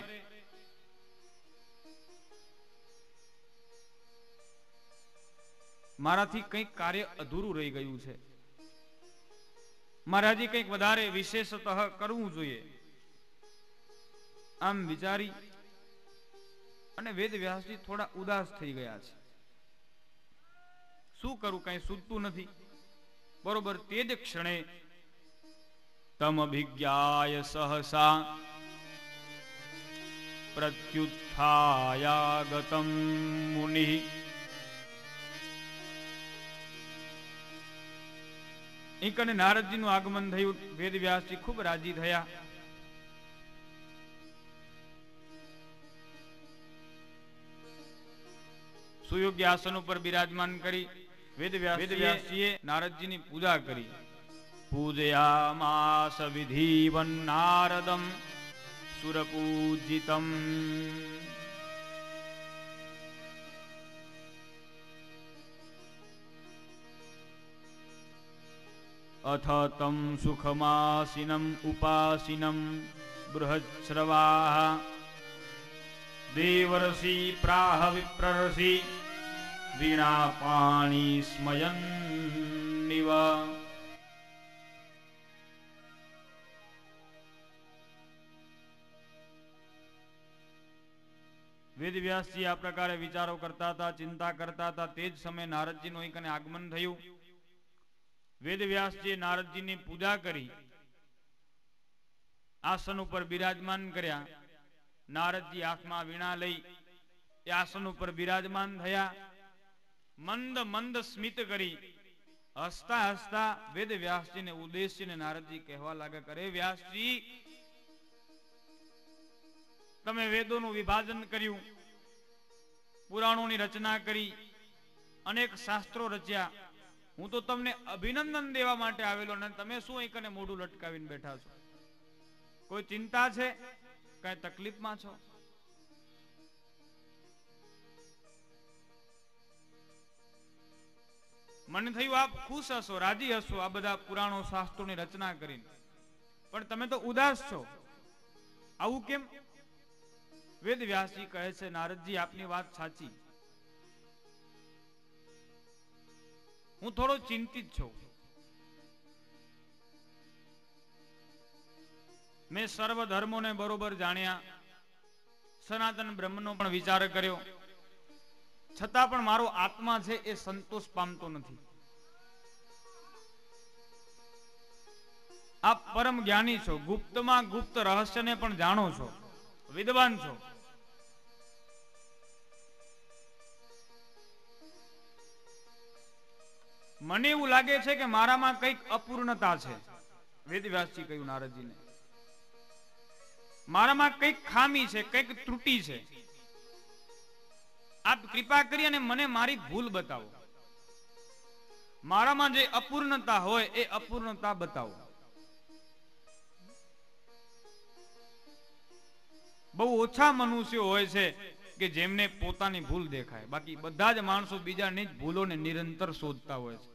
મારાથી કંઈક કાર્ય અધૂરું રહી ગયું છે, મારે હજી કંઈક વધારે વિશેષતઃ કરવું જોઈએ. આમ વિચારી અને વેદ વ્યાસજી થોડા ઉદાસ થઈ ગયા છે. શું કરું, કઈ સૂઝતું નથી. બરોબર તે જ ક્ષણે તમ અભિજ્ઞાય સહસા પ્રત્યુત્થાયાગતમ મુનિ. એક અને નારદજીનું આગમન થયું. વેદ વ્યાસજી ખૂબ રાજી થયા. સુયોગ્ય આસન ઉપર બિરાજમાન કરી વેદ વ્યાસજીએ નારદજીની પૂજા કરી. પૂજયામાસ વિધિવન નારદમ સુરપૂજિતમ. अथ तं सुखमासीनम् उपासीनं बृहच्छ्रवाः देवर्षि प्राह विप्रर्षि वीणापाणि स्मयन्निव। વેદ વ્યાસજી આ પ્રકારે વિચારો કરતા હતા, ચિંતા કરતા હતા. તે જ સમયે નારદજીનું એક આગમન થયું. વેદ વ્યાસજીએ નારદજીની પૂજા કરી, આસન ઉપર બિરાજમાન કર્યા. નારદજી હાથમાં વીણા લઈ એ આસન ઉપર બિરાજમાન થયા. મંદ મંદ સ્મિત કરી હસતા હસતા વેદ વ્યાસજીને ઉદ્દેશીને નારદજી કહેવા લાગ્યા, કરે વ્યાસજી, તમે વેદોનું વિભાજન કર્યું, પુરાણોની રચના કરી, અનેક શાસ્ત્રો રચ્યા. હું તો તમને અભિનંદન દેવા માટે આવેલો, અને તમે શું એક મોઢું લટકાવીને બેઠા છો? કોઈ ચિંતા છે? કઈ તકલીફમાં છો? મને થયું આપ ખુશ હશો, રાજી હશો આ બધા પુરાણો શાસ્ત્રોની રચના કરીને, પણ તમે તો ઉદાસ છો. આવું કેમ? વેદ વ્યાસજી કહે છે, નારદજી આપની વાત સાચી, હું થોડો ચિંતિત છું. મેં સર્વ ધર્મોને બરોબર જાણ્યા, સનાતન બ્રહ્મનો પણ વિચાર કર્યો, છતાં પણ મારો આત્મા છે એ સંતોષ પામતો નથી. આપ પરમ જ્ઞાની છો, ગુપ્તમાં ગુપ્ત રહસ્યને પણ જાણો છો, વિદ્વાન છો. મને એવું લાગે છે કે મારામાં કંઈક અપૂર્ણતા છે. વેદવ્યાસજી કહ્યું નારદજીને, મારામાં કંઈક ખામી છે, કંઈક ત્રુટિ છે. આપ કૃપા કરી અને મને મારી ભૂલ બતાવો. મારામાં જે અપૂર્ણતા હોય એ અપૂર્ણતા બતાવો. બહુ ઓછા મનુષ્યો હોય છે કે જેમને પોતાની ભૂલ દેખાય, બાકી બધા જ માણસો બીજાની જ ભૂલોને નિરંતર શોધતા હોય છે.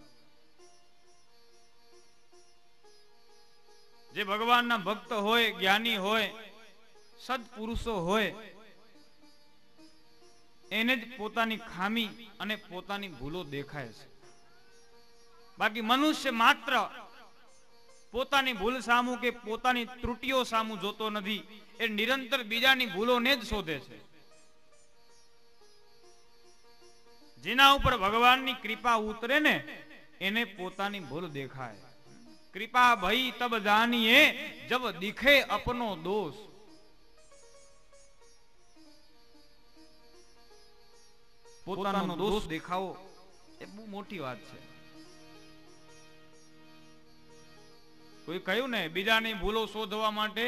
જે ભગવાનના ભક્ત હોય, જ્ઞાની હોય, સદપુરુષો હોય, એને જ પોતાની ખામી અને પોતાની ભૂલો દેખાય છે. બાકી મનુષ્ય માત્ર પોતાની ભૂલ સામું કે પોતાની ત્રુટિઓ સામું જોતો નથી, એ નિરંતર બીજાની ભૂલોને જ શોધે છે. જેના ઉપર ભગવાનની કૃપા ઉતરે ને એને પોતાની ભૂલ દેખાય. કૃપા ભઈ તબ જાનીએ જબ દિખે અપનો દોષ. પોતાનો દોષ દેખાવો એ બહુ મોટી વાત છે. કોઈ કહ્યું ને, બીજાની ભૂલો શોધવા માટે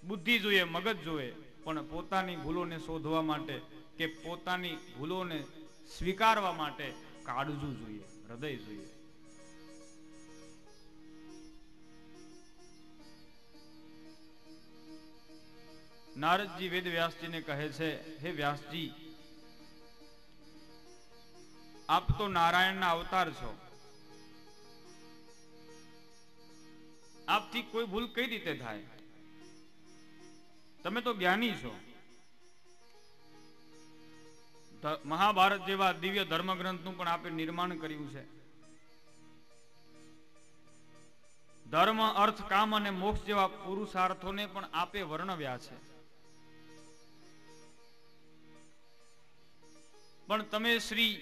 બુદ્ધિ જોઈએ, મગજ જોઈએ, પણ પોતાની ભૂલોને શોધવા માટે કે પોતાની ભૂલોને સ્વીકારવા માટે કાળજું જોઈએ, હૃદય જોઈએ. નારદજી વેદ વ્યાસજીને કહે છે, હે વ્યાસજી, આપ તો નારાયણના અવતાર છો. આપથી કોઈ ભૂલ કઈ રીતે થાય? તમે તો જ્ઞાની છો. મહાભારત જેવા દિવ્ય ધર્મગ્રંથનું પણ આપે નિર્માણ કર્યું છે. ધર્મ, અર્થ, કામ અને મોક્ષ જેવા પુરુષાર્થોને પણ આપે વર્ણવ્યા છે. પણ તમે શ્રી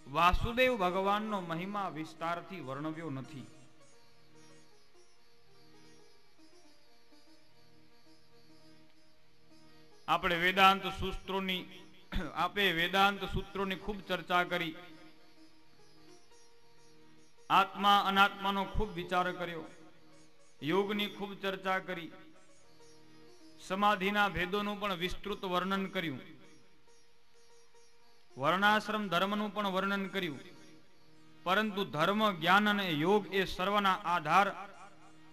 વાસુદેવ ભગવાનનો મહિમા વિસ્તારથી વર્ણવ્યો નથી. આપણે વેદાંત સૂત્રોની ખૂબ ચર્ચા કરી, આત્મા અનાત્માનો ખૂબ વિચાર કર્યો, યોગની ખૂબ ચર્ચા કરી, સમાધિના ભેદોનું પણ વિસ્તૃત વર્ણન કર્યું, વર્ણાશ્રમ ધર્મનું પણ વર્ણન કર્યું. પરંતુ ધર્મ, જ્ઞાન અને યોગ એ સર્વના આધાર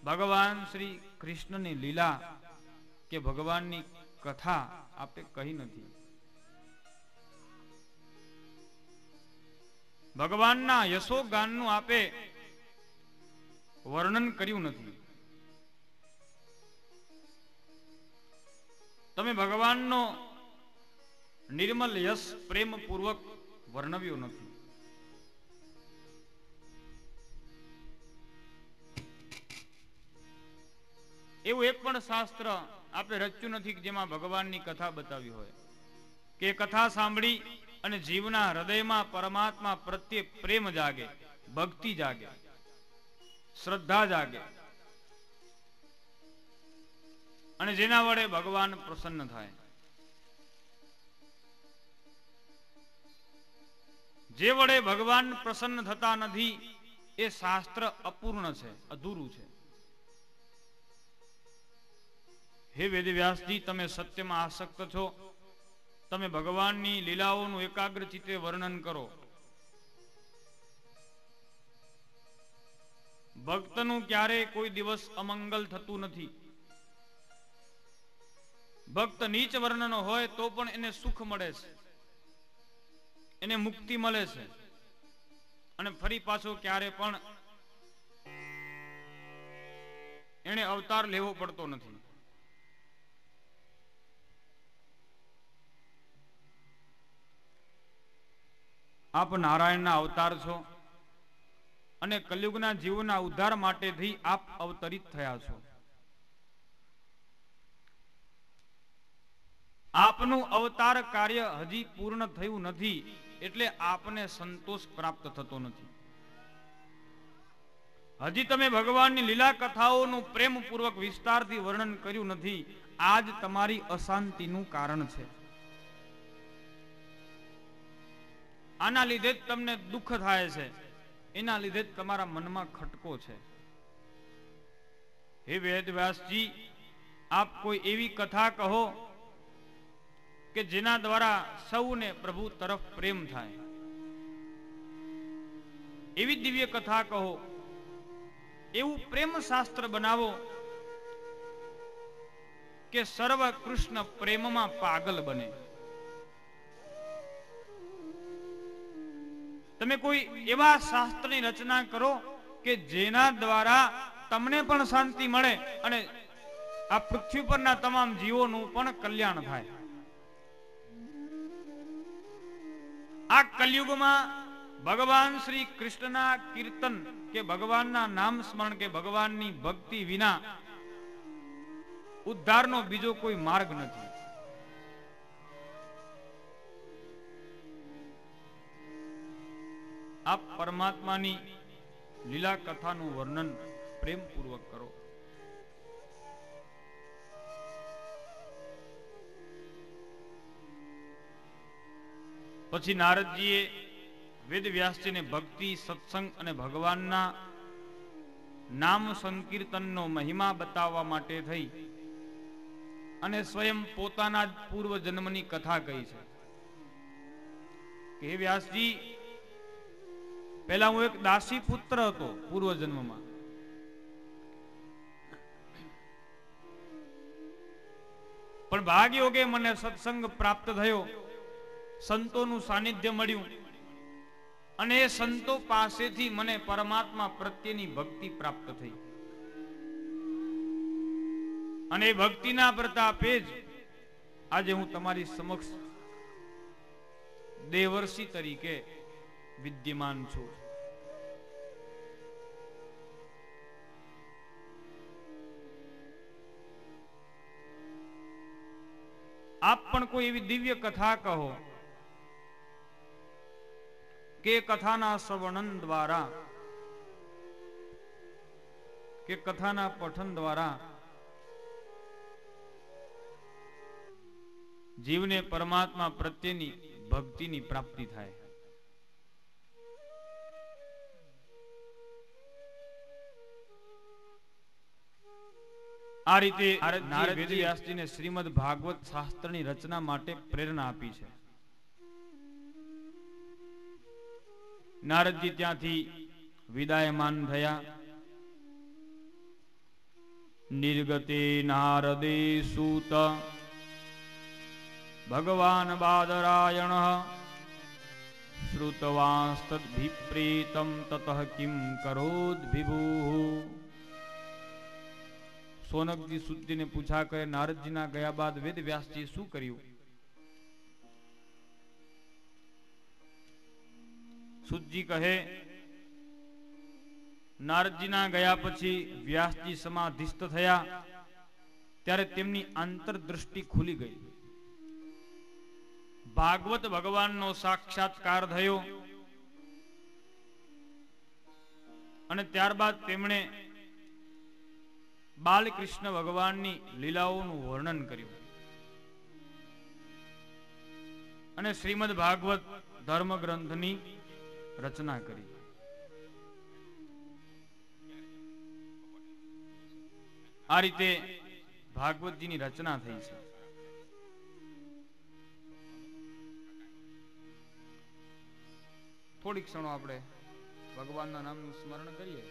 ભગવાન શ્રી કૃષ્ણની લીલા કે ભગવાનની કથા આપણે કહી નથી. ભગવાનના યશોગાનનું આપે વર્ણન કર્યું નથી. તમે ભગવાનનો નિર્મલ યશ પ્રેમ પૂર્વક વર્ણવ્યો નથી. એવું એક પણ શાસ્ત્ર આપણે રચ્યું નથી કે જેમાં ભગવાનની કથા બતાવી હોય કે કથા સાંભળી અને જીવના હૃદયમાં પરમાત્મા પ્રત્યે પ્રેમ જાગે, ભક્તિ જાગે, શ્રદ્ધા જાગે અને જેના વડે ભગવાન પ્રસન્ન થાય. જે વડે ભગવાન પ્રસન્ન થતા નથી એ શાસ્ત્ર અપૂર્ણ છે, અધૂરું છે. હે વેદવ્યાસજી, તમે સત્યમાં આસક્ત છો, તમે ભગવાનની લીલાઓનું એકાગ્ર ચિત્તે વર્ણન કરો. ભક્તનું ક્યારેય કોઈ દિવસ અમંગલ થતું નથી. ભક્ત નીચ વર્ણનો હોય તો પણ એને સુખ મળે છે, એને મુક્તિ મળે છે અને ફરી પાછો ક્યારે પણ એને અવતાર લેવો પડતો નથી. આપ નારાયણના અવતાર છો અને કલયુગના જીવોના ઉદ્ધાર માટેથી આપ અવતરિત થયા છો. આપનું અવતાર કાર્ય હજી પૂર્ણ થયું નથી એટલે આપને સંતોષ પ્રાપ્ત થતો નથી. હજી તમે ભગવાનની લીલા કથાઓનું પ્રેમપૂર્વક વિસ્તારથી વર્ણન કર્યું નથી. આજ તમારી અશાંતિનું કારણ છે. આના લીધે જ તમને દુઃખ થાય છે, એના લીધે જ તમારા મનમાં ખટકો છે. હે વેદવ્યાસજી, આપ કોઈ એવી કથા કહો કે જેના દ્વારા સૌને પ્રભુ તરફ પ્રેમ થાય. એવી દિવ્ય કથા કહો, એવું પ્રેમ શાસ્ત્ર બનાવો કે સર્વ કૃષ્ણ પ્રેમમાં પાગલ બને. તમે કોઈ એવા શાસ્ત્રની રચના કરો કે જેના દ્વારા તમને પણ શાંતિ મળે અને આ પૃથ્વી પરના તમામ જીવોનું પણ કલ્યાણ થાય. આ કલયુગમાં ભગવાન શ્રી કૃષ્ણના કીર્તન કે ભગવાનના નામ સ્મરણ કે ભગવાનની ભક્તિ વિના ઉદ્ધારનો બીજો કોઈ માર્ગ નથી. આપ પરમાત્માની લીલા કથાનું વર્ણન પ્રેમપૂર્વક કરો. પછી નારદજીએ વેદવ્યાસજીને ભક્તિ, સત્સંગ અને ભગવાનના નામ સંકીર્તનનો મહિમા બતાવવા માટે થઈ અને સ્વયં પોતાના જ પૂર્વ જન્મની કથા કહી છે કે હે વ્યાસજી, પહેલા હું એક દાસી પુત્ર હતો પૂર્વ જન્મમાં. પણ ભાગ્યોગે મને સત્સંગ પ્રાપ્ત થયો, સંતોનું સાનિધ્ય મળ્યું અને એ સંતો પાસેથી મને પરમાત્મા પ્રત્યેની ભક્તિ પ્રાપ્ત થઈ અને એ ભક્તિના પ્રતાપે જ આજે હું તમારી સમક્ષ દેવર્ષિ તરીકે વિદ્યમાન છું. આપ પણ કોઈ એવી દિવ્ય કથા કહો કે કથાના શ્રવણન દ્વારા કે કથાના પઠન દ્વારા જીવને પરમાત્મા પ્રત્યેની ભક્તિની પ્રાપ્તિ થાય. આ રીતે નારદ વ્યાસજીને શ્રીમદ ભાગવત શાસ્ત્રની રચના માટે પ્રેરણા આપી છે. નારદજી ત્યાંથી વિદાયમાન થયા. નિર્ગતે નારદે સૂત ભગવાન બાદરાયણ શ્રુતવાંસ્તદ્ભિપ્રેતમ તતઃ કિમ કરોદ વિભુઃ. સોનકજી સુતજીને પૂછા કરે, નારદજીના ગયા બાદ વેદ વ્યાસજીએ શું કર્યું? સુતજી કહે, નારદજીના ગયા પછી વ્યાસજી સમાધિસ્થ થયા ત્યારે તેમની આંતરદૃષ્ટિ ખુલી ગઈ. ભાગવત ભગવાનનો સાક્ષાત્કાર થયો અને ત્યારબાદ તેમણે બાલકૃષ્ણ ભગવાનની લીલાઓનું વર્ણન કર્યું અને શ્રીમદ ભાગવત ધર્મ ગ્રંથની રચના કરી. આ રીતે ભાગવતજીની રચના થઈ છે. થોડીક ક્ષણો આપણે ભગવાનના નામનું સ્મરણ કરીએ.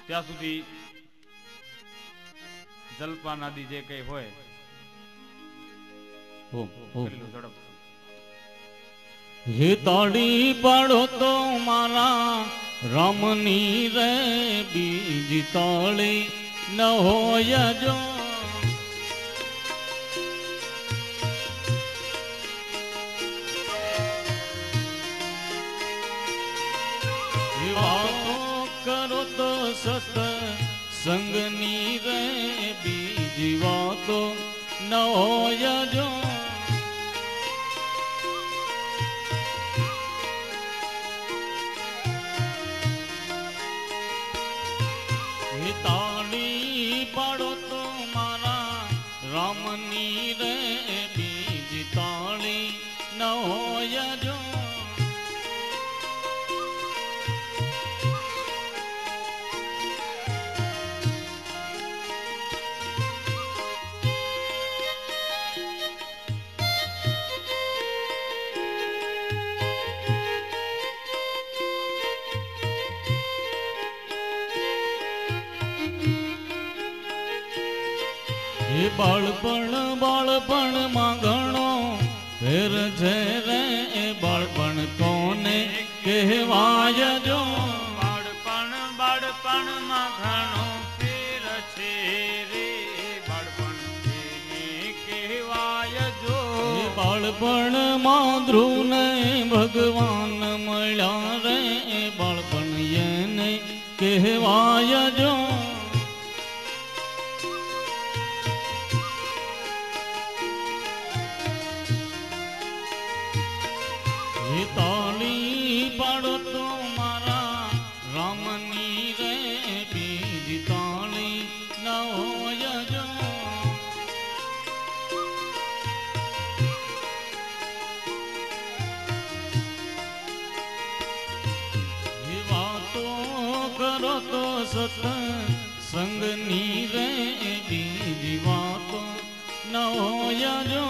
ત્યાં સુધી જલપાન આદિ જે કઈ હોય ઝડપ. હે તાળી પાડો તો મારા રામની રે, બીજી તાળી ન હોય જો. વાતો કરો તો સત સંગની રે, બીજી વાતો ન હોય જો. તાળી પાડો તો મારા રામની રે, બીજી તાળી ન હોય જો. બાળપણ માં ઘણો ફેર છે રે, બાળપણ કોને કહેવાય જો. બાળપણ માં ઘણો ફેર છે રે, બાળપણ તેને કહેવાય જો. બાળપણ માં ધ્રુવ ને ભગવાન મળ્યા રે, બાળપણ એને કહેવાય જો. તાળી પાડો તો મારા રામની રે, બીજી તાળી ન હોય જો. વાતો કરો તો સત સંગની રે, બીજી વાતો ન હોય જો.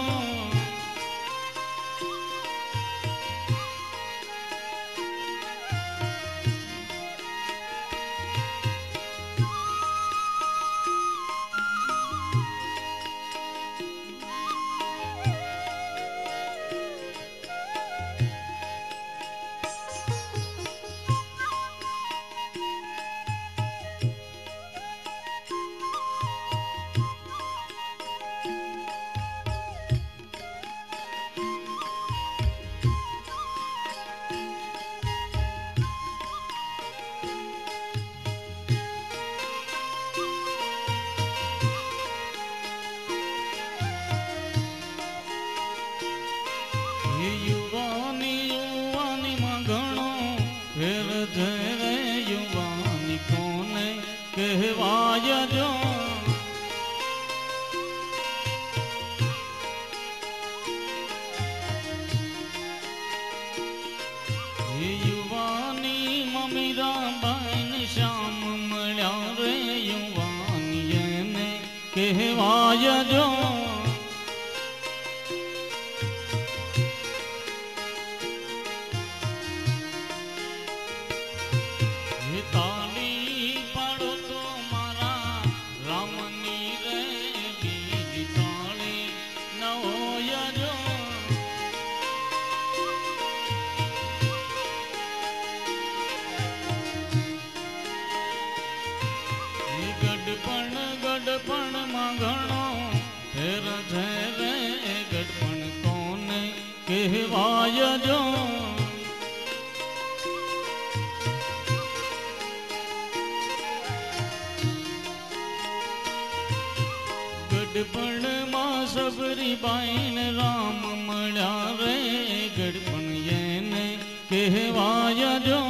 કહેવાય જો. યુવાની મમીરા બાઈન શ્યામ મળ્યા રે, યુવાની એને કહેવાય જો. કહેવાય જો ગઢપણમાં સબરી બાઈને રામ મળ્યા રે ગઢપણ એને કહેવાય જો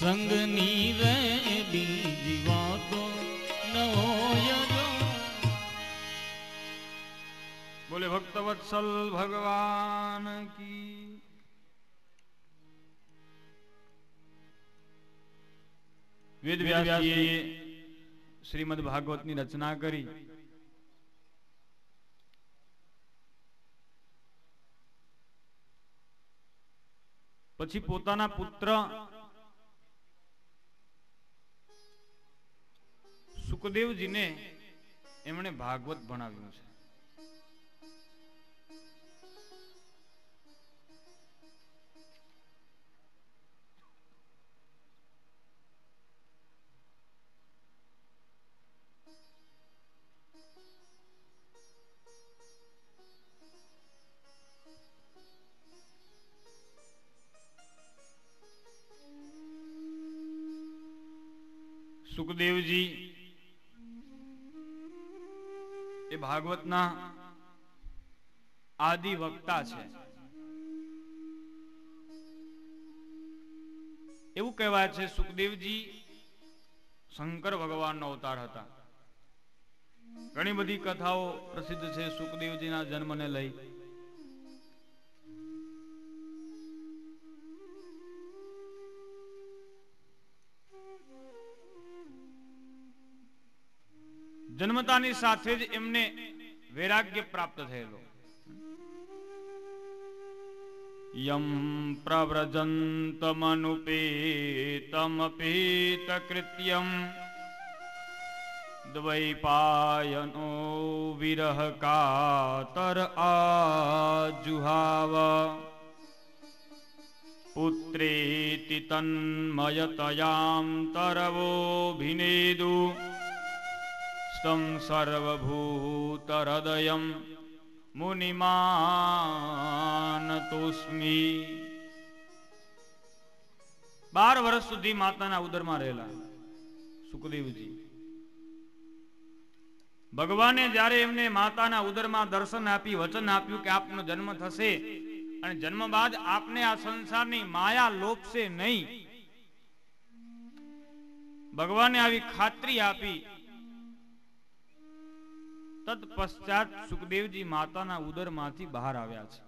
સંગની રે બીજી વાતો ન હોય જો. બોલે ભક્તવત્સલ ભગવાન કી. વેદ વ્યાસજીએ શ્રીમદ ભાગવતની રચના કરી. પછી પોતાના પુત્ર સુખદેવજીને એમણે ભાગવત ભણાવ્યું છે. સુખદેવજી એ ભાગવતના આદિ વક્તા છે. એવું કહેવાય છે સુખદેવજી શંકર ભગવાનનો અવતાર હતા. ઘણી બધી કથાઓ પ્રસિદ્ધ છે સુખદેવજીના જન્મને લઈ. જન્મતાની સાથે જ એમને વૈરાગ્ય પ્રાપ્ત થયેલો. યમ પ્રવ્રજંતમનુપેતમપેત કૃત્યમ દ્વૈપાયનો વિરહ કાતર આજુહાવ પુત્રેતિ તન્મયતયામ તરવોભિનેદુ સ્તં સર્વભૂતહૃદયં મુનિમાનતોસ્મિ. 12 વર્ષ સુધી માતાના ઉદરમાં રહેલા સુખદેવજી. ભગવાને જ્યારે એમને માતાના ઉદરમાં દર્શન આપી વચન આપ્યું કે આપનો જન્મ થશે અને જન્મ બાદ આપને આ સંસારની માયા લોપશે નહીં, ભગવાને આવી ખાતરી આપી. તત્પશ્ચાત સુખદેવજી માતાના ઉદરમાંથી બહાર આવ્યા છે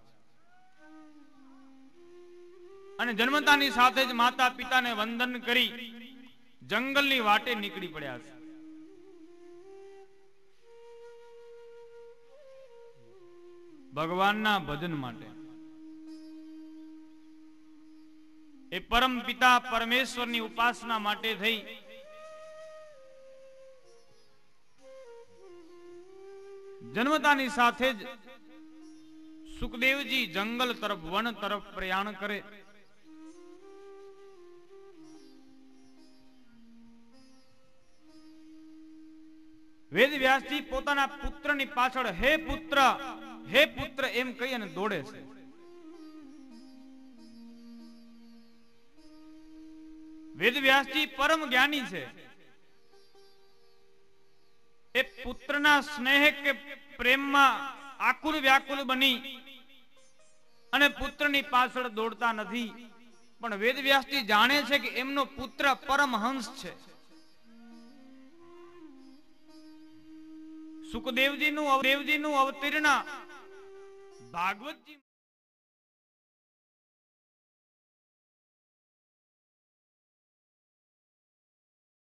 અને જન્મતાની સાથે જ માતા પિતાને વંદન કરી જંગલની વાટે નીકળી પડ્યા છે. ભગવાનના ભજન માટે. એ પરમ પિતા પરમેશ્વરની ઉપાસના માટે થઈ જન્મતાની સાથે જ સુખદેવજી જંગલ તરફ વન તરફ પ્રયાણ કરે. વેદ વ્યાસજી પોતાના પુત્રની પાછળ હે પુત્ર એમ કહી અને દોડે છે. વેદ વ્યાસજી પરમ જ્ઞાની છે. એ પુત્રના સ્નેહ કે પ્રેમમાં આકુલ વ્યાકુલ બની અને પુત્રની પાછળ દોડતા નથી, પણ વેદવ્યાસજી જાણે છે કે એમનો પુત્ર પરમહંસ છે. સુખદેવજીનું અવતીર્ણ ભાગવતજી